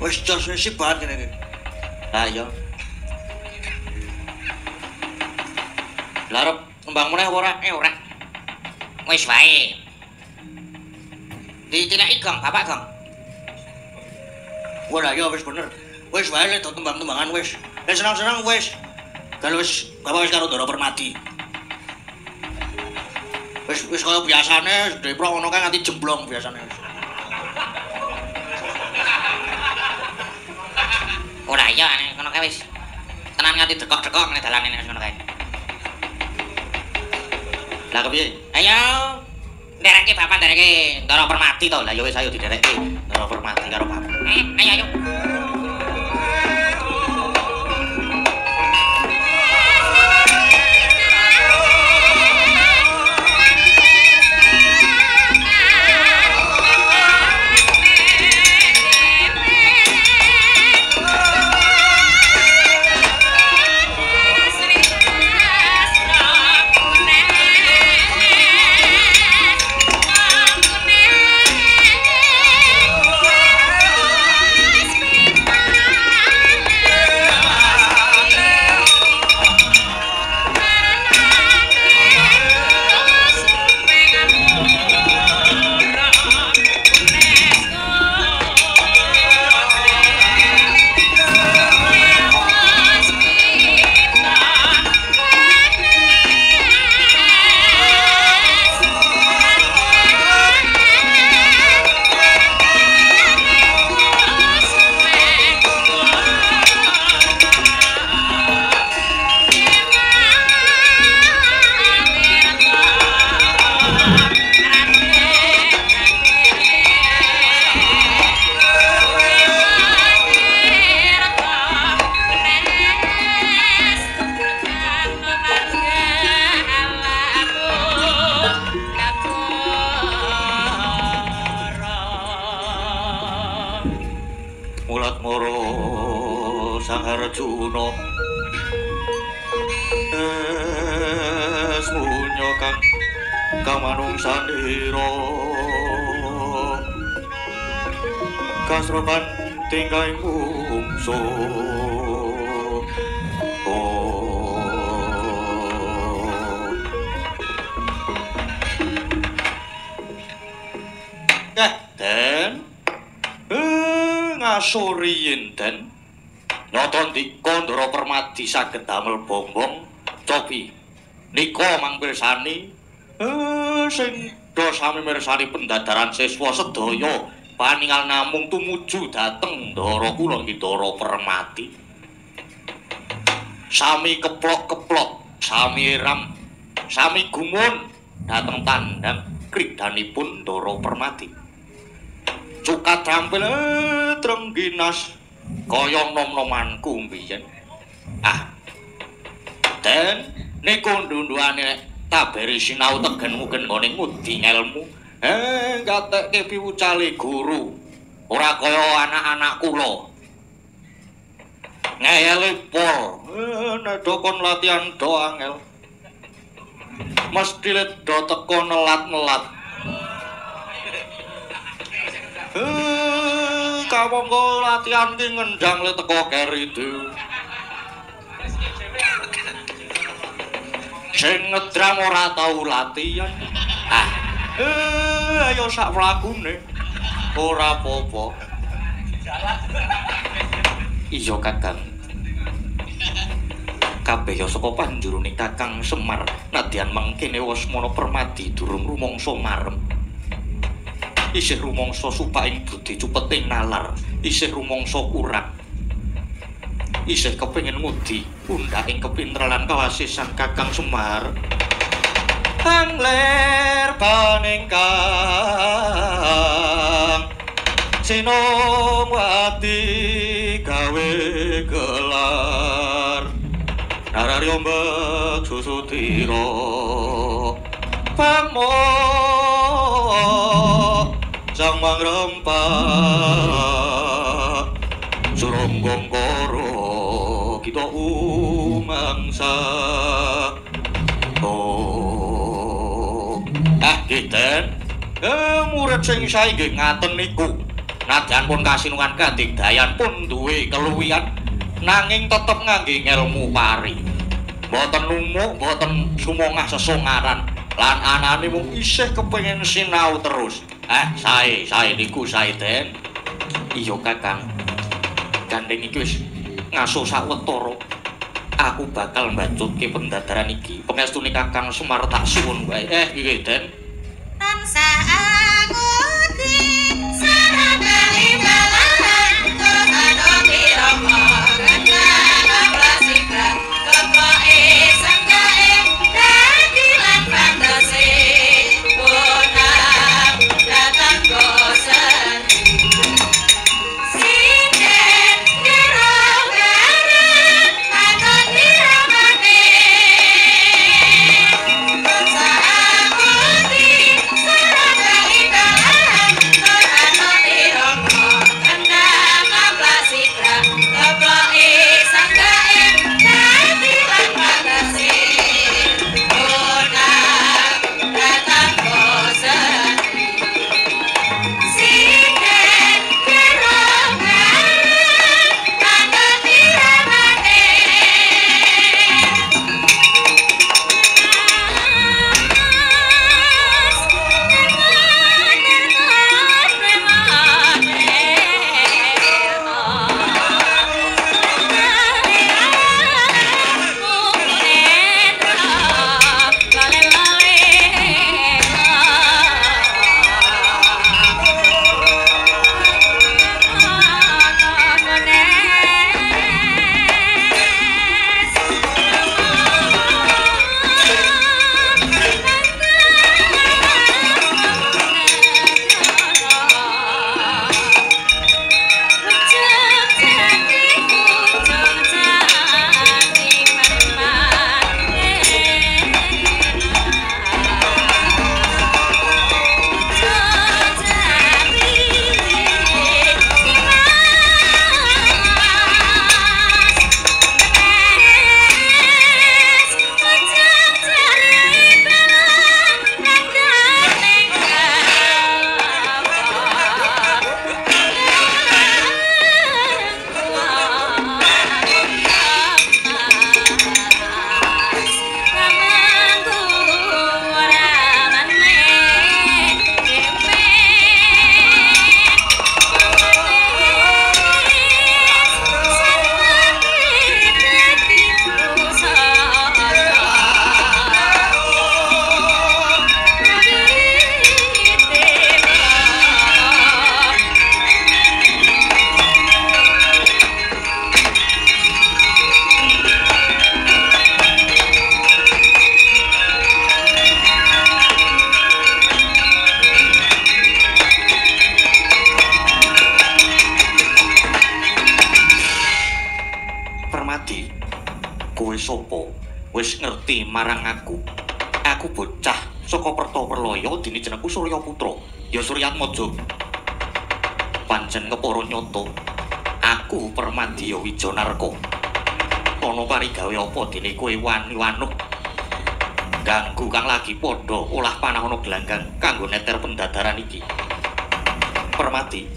Wis jos sip banget kene iki. Ha iya. Larep kembang meneh ora? Ora. Wis wae. Ditileki Gong, Bapak Gong. Ora ya wis bener. Wis wae lek do tembang-tembangan wis. Lek senang-senang wis. Kalau wis Bapak wis karo Ndara Permati. Wis kaya biasane Depro ngono kae nganti jemblong biasane. Ora iya ngono kae wis. Tenan nganti dekok-dekok ngene dalane nek ngono kae. Lah kepiye? Ayo ndereke Bapak ndereke Ndara Permati to. Lah ya wis ayo didereke Ndara Permati karo Bapak. Ayo ayo. Sang Arjuna semunyo kang manungsandira kasrokan tingkaing bungsu Den ngasuri yen Nyoto ndika Ndara Permati saged damel bombong cobi nika mangpirsani sing do sami mirsani pendadaran siswa sedaya paningal namung tumuju dhateng Ndara kula Ndara Permati sami keplok-keplok sami ram sami gumun dhateng tandang kridanipun Ndara Permati cukat trampil trengginas kaya nom-nomanku mbiyen. Den niku ndunduane taberi sinau tegen-mugen nggone ngudi ngelmu. Gatekke piwucale guru. Ora kaya anak-anak kula. Ngeyele pol. Nek kon latihan do angel. Mesti do teko nelat-nelat. Kamangka latihan ki ngendang le teko keridu. Sing ngedram ora tau latihan. Ayo sak mlakune. Ora apa-apa. Iya Kakang. Kabeh ya saka panjuruning Kakang Semar. Nadyan mangkene Wasmana Permati durung rumangsa marem. Isih rumangsa supaing budi cupeting nalar, isih rumangsa kurang. Isih kepengin ngudi undhaking kepinteran kawasisan Kakang Semar. Angler paningkang Sinowati gawe gelar Nararya mbek susutira pamo sang mangrempah suronggong karo kita umangsa Giten murid sing sae nggih ngaten niku nadyan pun kasinungan kadigdayan pun duwe keluwihan nanging tetep ngangge ngelmu pari mboten numuk mboten sumangah sesongaran lan anane mung isih kepengin sinau terus Sae niku sae Den. Iya Kakang. Gandeng iki wis ngaso sawetara. Aku bakal mbacutke pendadaran iki. Pangestune Kakang Semar tak suwun wae. Nggih Den. Tansah angudi sarana balahan Tuhan pirama kendang prasikra kepoke sanggae dadi lan pantese bonang datang gosen sinden gerong-gerong manut diramane tansah angudi sarana balahan Tuhan pirama kendang prasikra kepoke sanggae dadi lan pantese bonang datang gosen sinden gerong-gerong manut diramane Permadi, kowe sapa? Wis ngerti marang aku. Aku bocah saka Pertawerlaya dene jenengku Surya Putra. Ya Suryatmaja. Pancen kepara nyata. Aku Permadi Wijanarka. Ana parigawe apa dene kowe wani wanuk ganggu kang lagi padha olah panah ana gelanggang kanggo neter pendadaran iki. Permadi,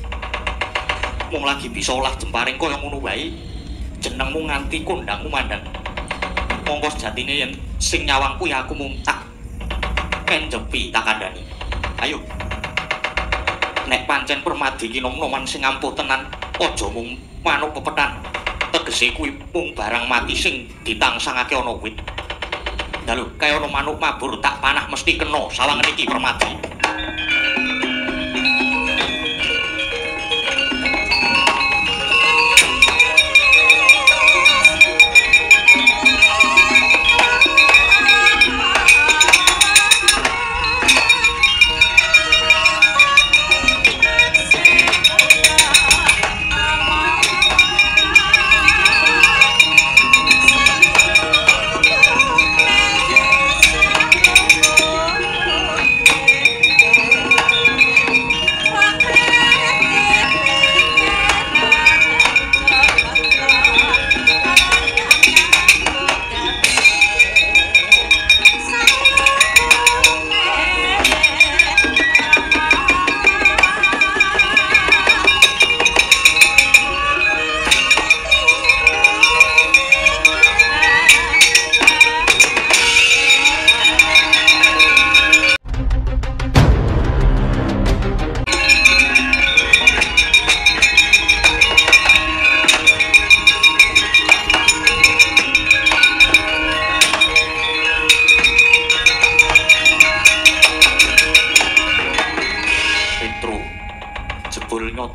mung lagi bisa olah jemparing kaya ngono wae. Jenengmu nganti kondangmu mandang. Mongko sejatine yen sing nyawang kuwi aku mung tak kenjepi tak kandhani. Ayo. Nek pancen Permadi ki nom-noman sing ampuh tenan, aja mung manuk pepethan. Tegese kuwi mung barang mati sing ditangsangake ana wit. Lah lho, kaya ana manuk mabur tak panah mesti kena sawangen iki Permadi.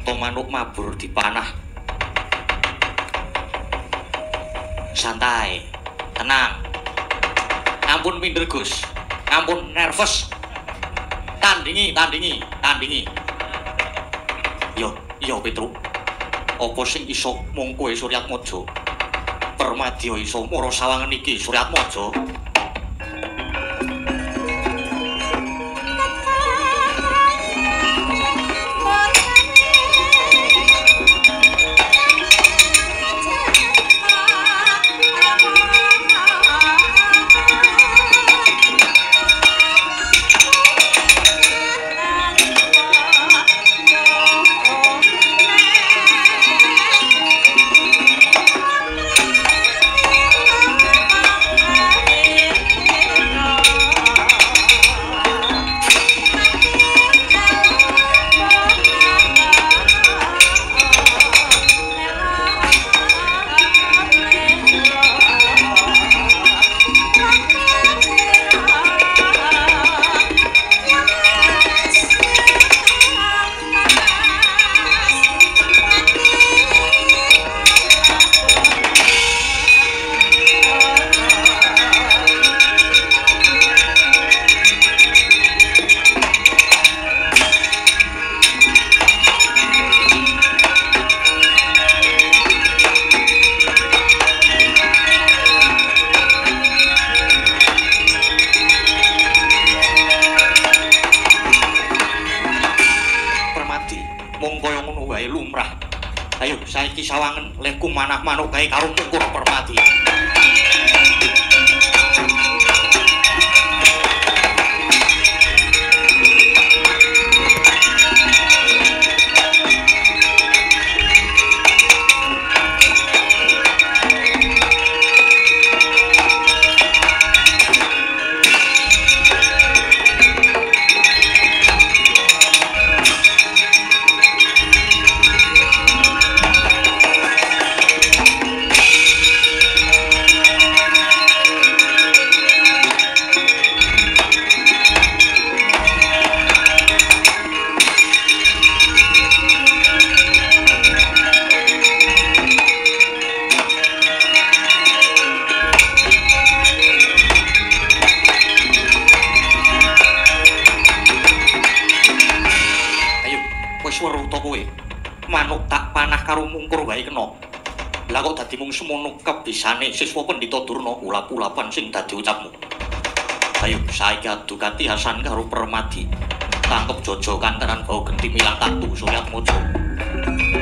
Sawekta manuk mabur dipanah. Santai, tenang. Ampun minder Gus. Ampun nervous. Tandingi. Yo Petruk. Apa sing iso mung kowe Suryatmaja? Permadya iso mara sawangen iki Suryatmaja. Saiki sawangen leku manah manuk gawe karo Mungkur Permati. Manuk tak panah karo Mungkur wae kena. Lah kok dadi mung semono kebisane siswa Pendhita Durna ulap-ulapan sing dadi ucapmu. Ayo saiki adu katihasan karo Permadi. Tangkep Jojo kantaran bau genti milang tatu Suryatmaja. Thank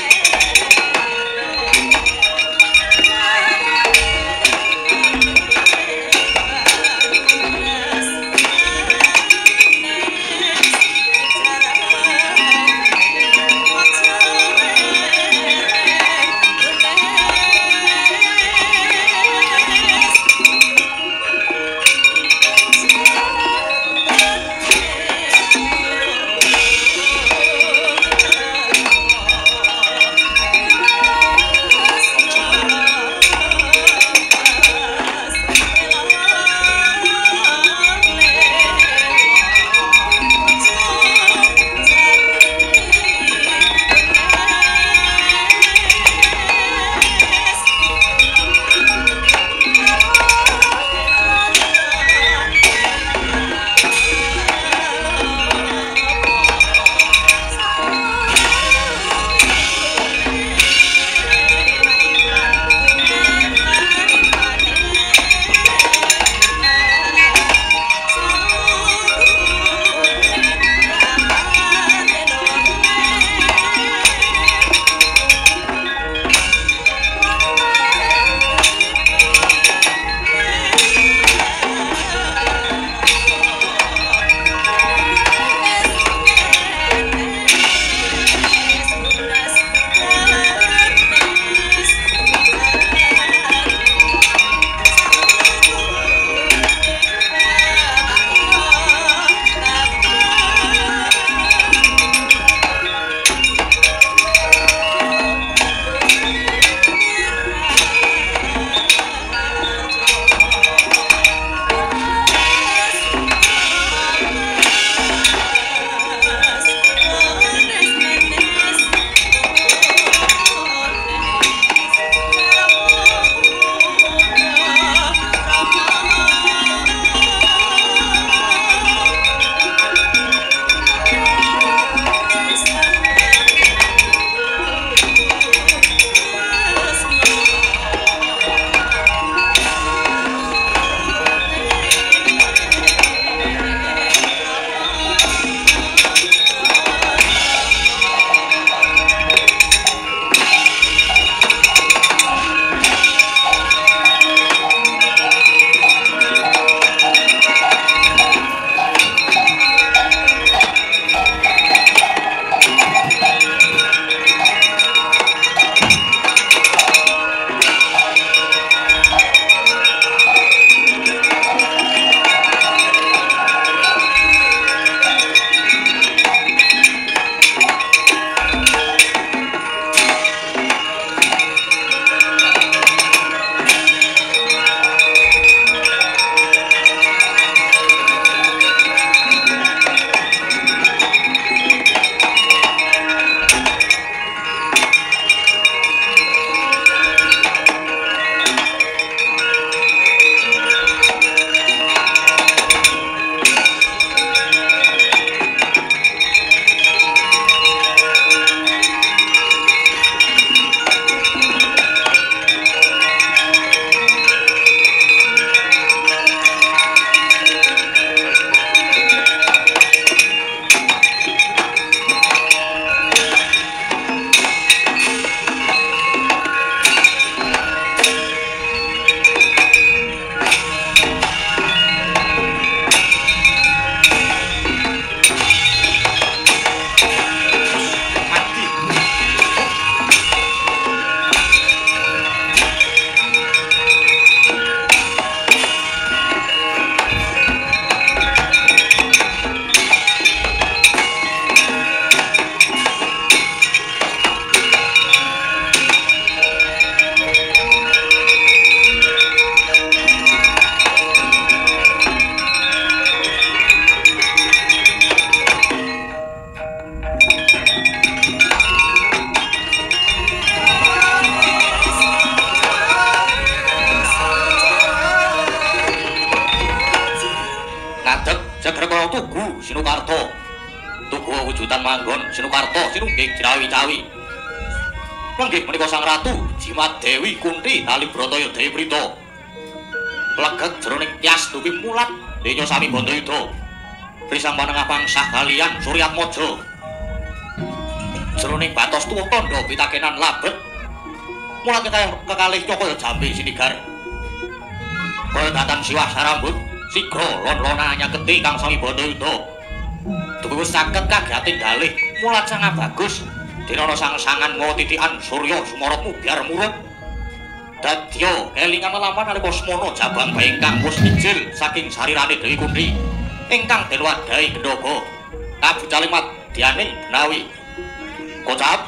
you. ngadeg Jagrakala Tugu Sinukarta. Tugu wujudan manggon Sinukarta sinungging Jrawi-cawi. Lenggih menika Sang Ratu Jimat Dewi Kunti Alibrata Dewi Prita. Leged jroning tias dupi mulat denya sami Bantayuda. Risang panengah pangsah kaliyan Suryatmaja. Jroning batos tuwa tandha pitakenan labet. Mulat kekalih Cakaya Jambe Sinigar. Kaya datan siwah sarambut sigra lon-lona nyaketi kang sami Bantayuda. Dupi wis saged kagating galih mulat sangat bagus. Dinana sang-sangan mawa titikan Surya Sumarot mubyar murup. Dadya kelingan lelaman nalika semana jabang bae ingkang wis ijil saking sarirane Dewi Kunti ingkang den wadahi Gendhaga kabucaling madyaning Benawi. Kocap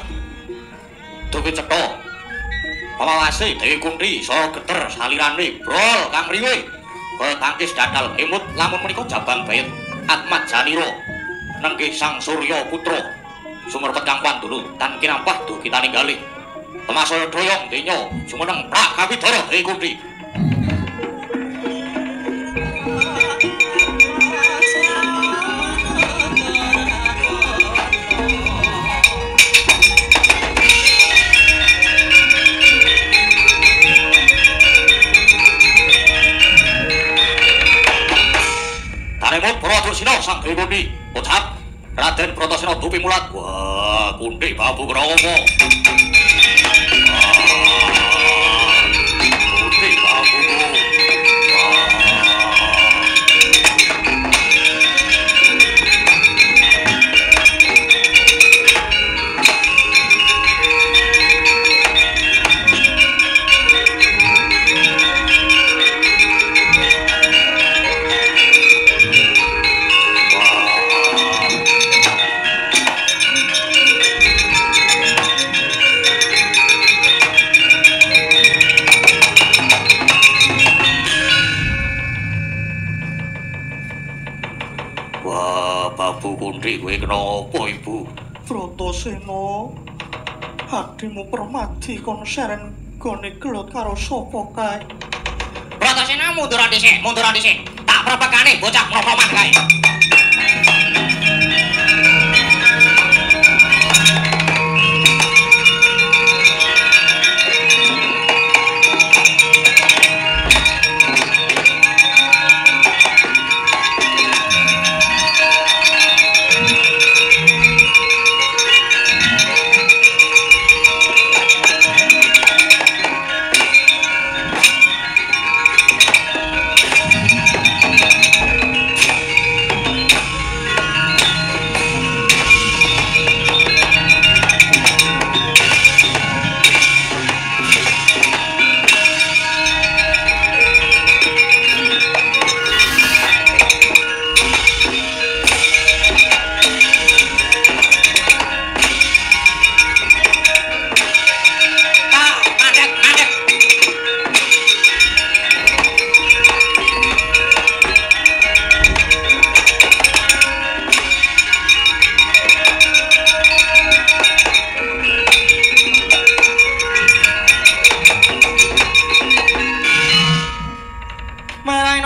dupi cetha pamawase Dewi Kunti saha geter salirane brol kang riwih kaya tangkis dadal emut lamun menika jabang bae Atmat Janira nenggih Sang Surya Putra sumerpet kang pandulu tan kinampah dugi taninggalih temasaya doyong denya jumeneng Prak Kawidara Dewi Kunti. Tanemut Pradursina Sang Dewi Kunti ucap Raden Bratasena dupi mulat. Wah, Kunti babu Krama. Kunti babu. Babu Kunti kowe kenapa Ibu? Bratasena, adimu Permadi kon seren gone gelut karo sapa kae? Bratasena mundur dhisik. Tak prepekane bocah mroman kae.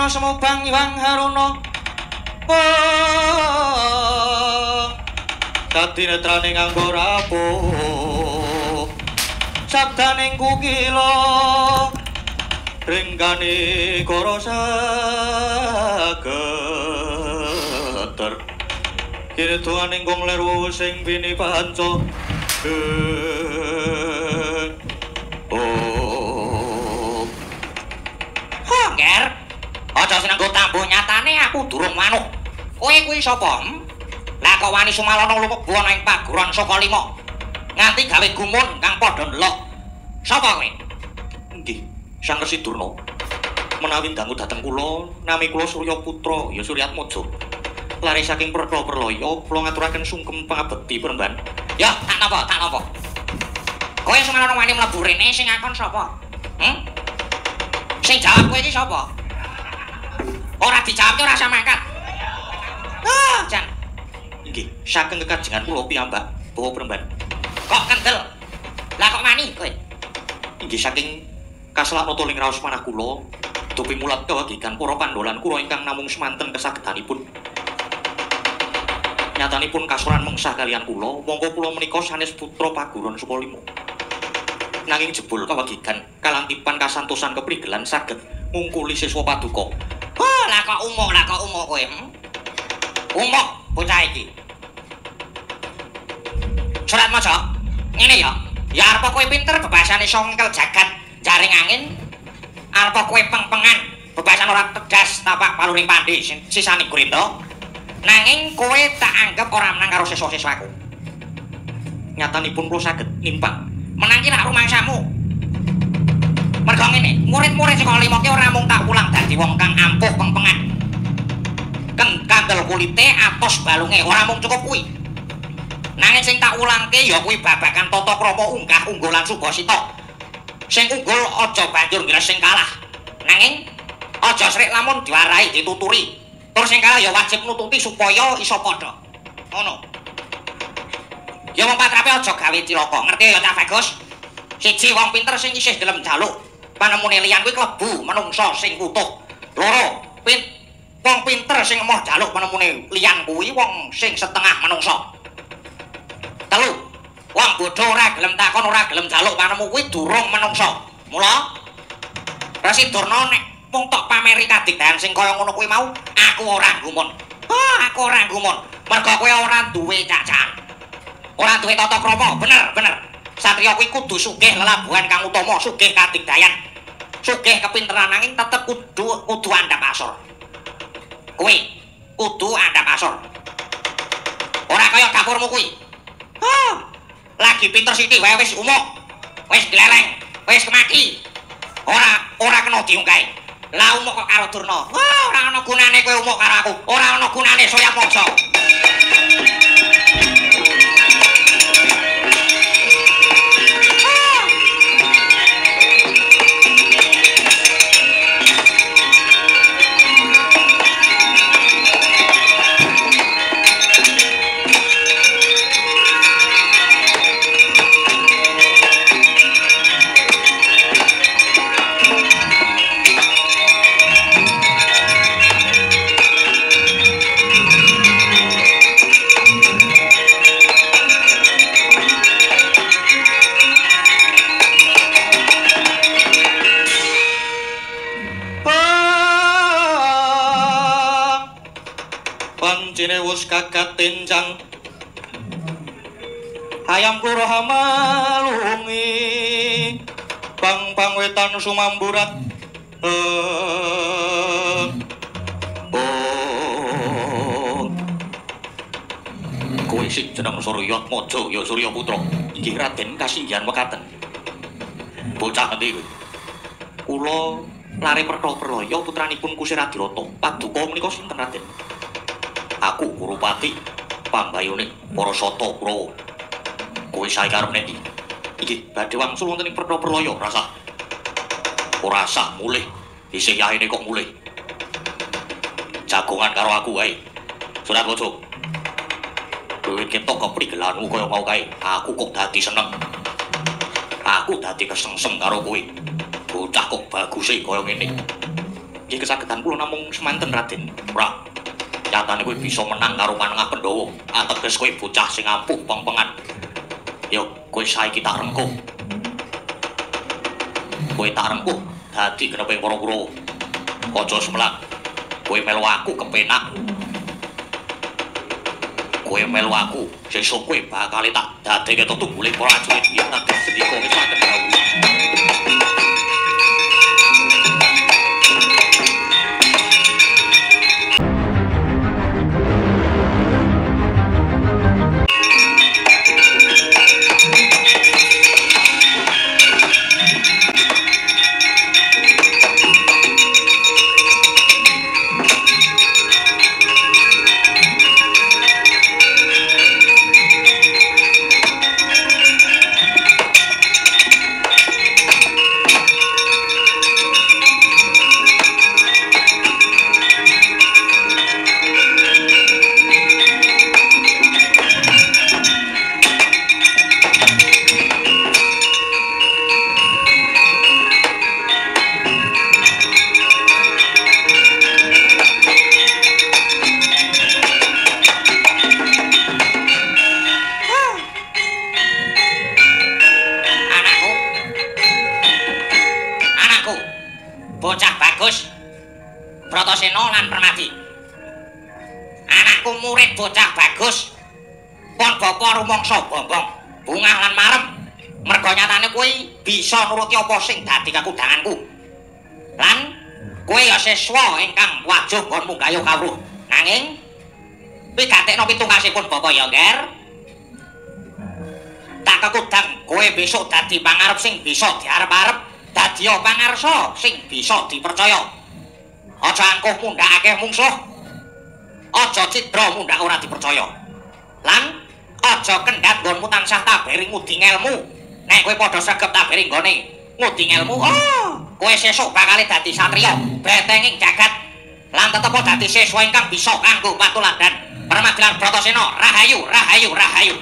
Semubang Iwang Haruna dadi netrane nganggo rapuh sabdaning kukila ringkane kara sageter kene tuaning kong leru sing bini panca Nger aja sinenggo tambuh nyatane aku durung manuk. Kowe kuwi sapa? Lah kok wani sumalana lumebbu ana ing paguron saka 5. Nganti gawe gumun kang padha ndelok. Sapa kowe? Nggih, Sang Resi Durna. Menawi dangu dhateng kula, nami kula Surya Putra, ya Suryatmaja. Lare saking Perla-Perlaya, kula ngaturaken sungkem pangabekti Peremban. Ya, tak napa. Kowe sumalana wani mlebu rene sing ngakon sapa? Sing jawab kowe iki sapa? Ora dijawabke ora usah mangkat. Jan. Nggih, saking kekajengan kula piyambak, Bawa Peremban. Kok kendel? Lah kok wani kowe? Inggih saking kaselaknata ling raos manah kula, Dupi mulat kewagigan para Pandhawa kula ingkang namung semanten kesagedanipun. Nyatanipun kasuran mengsah kalian kula, mongko kula menika sanes putra paguron Sukalima. Nanging jebul kewagigan kalantipan kasantosan keprigelan saged ngungkuli siswa paduka. Oh, lah kok umuk kowe. Umuk bocah iki. Surat maca. Ngene ya. Ya arep kowe pinter bebasane songkel jagat jaring angin. Arep kowe peng-pengan bebasan ora tegas tapak paluring pandi sisane grinda. Nanging kowe tak anggap ora menang karo siswa-siswaku. Nyatanipun kula saged nimpang. Menang ki nak rumangsamu. Mergo ngene, murid-murid saka lima ki ora mung tak ulang dadi wong kang ampuh peng-pengan. Kandel kulite atos balunge ora mung cukup kuwi. Nanging sing tak ulangke ya kuwi babagan tata krama unggah unggulan Subasita. Sing unggul aja banjur ngres sing kalah. Nanging aja srik lamun diwarahi dituturi. Tur sing kalah ya wajib nututi supaya iso padha. Ngono. Ya wong patrape aja gawe cilaka. Ngerti ya Cak Bagus? Siji wong pinter sing isih gelem njaluk panemune liyan kuwi klebu manungsa sing utuh. Loro, wong pinter sing emoh njaluk panemune liyan kuwi wong sing setengah manungsa. Telu, wong bodho ora gelem takon ora gelem njaluk panemu kuwi durung manungsa. Mula Resi Durna nek mung tok pameri kadigdayan sing kaya ngono kuwi mau, aku ora gumun. Aku ora gumun. Mergo kowe ora duwe cacahan. Ora duwe tata krama, bener. Satriya kuwi kudu sugih lelabuhan kang utama, sugih kadigdayan. Sugih kepinteran nanging tetep kudu andhap asor. Kowe kudu andhap asor. Ora kaya dapurmu kuwi. Lagi pinter sithik wae wis umuk. Wis gleleng, wis kemaki. Ora kena diungkahi. Lah umuk kok karo Durna. Ora ana gunane kowe umuk karo aku. Ora ana gunane Surya Moksa. Pancene wis kakat tenjang ayam kuro hamalungi pang wetan sumamburat kowe sing jeneng Surya Maja ya Surya Putra iki Raden kasinggihan mekaten bocah endi kowe kula lare Pertaprawaya putranipun Kusir Adirata paduka menika sinten Raden aku Kurupati pambayune para sata Kurawa kowe sae karep nendi iki badhe wangsul wonten ing Pertaprawaya rasah ora sah mulih isih yaene kok mulih jagongan karo aku wae Surat Maja duwe ketok keprigelanmu kaya mau kae aku kok dadi seneng aku dadi kesengsem karo kowe bocah kok baguse kaya ngene iki kesagedan kula namung semanten Raden ora nyatane kowe bisa menang karo Manengah Pandhawa ateges kowe bocah sing ampuh peng-pengan yo kowe saiki tak rengkuh kowe tak rengkuh dadi geneping para Kurawa aja semlak kowe melu aku kepenak kowe melu aku sesuk kowe bakal tak dadekke tutunggule para prajurit yen tak sendika wis saged dawuh aku murid bocah bagus. Pon bapa rumangsa bombong, bungah lan marem. Mergo nyatane kuwi bisa nuruti apa sing dadi kakudanganku. Lan kuwi ya siswa ingkang wajuh kon munggayo kawruh. Nanging kuwi gatekno pitungkasipun bapa ya, Nger. Tak kekudang kowe besok dadi pangarep sing bisa diarep-arep, dadi pangarsa sing bisa dipercaya. Aja angkuh mundhak akeh mungsuh. Aja cidra mundhak ora dipercaya. Lan aja kendhat nggonmu tansah tabering ngudi ngelmu. Nek kowe padha sregep tabering nggone ngudi ngelmu, kowe sesuk bakal dadi satriya betenging jagat. Lan tetep dadi siswa ingkang bisa kanggo patuladan. Permadilan Bratasena, rahayu, rahayu, rahayu.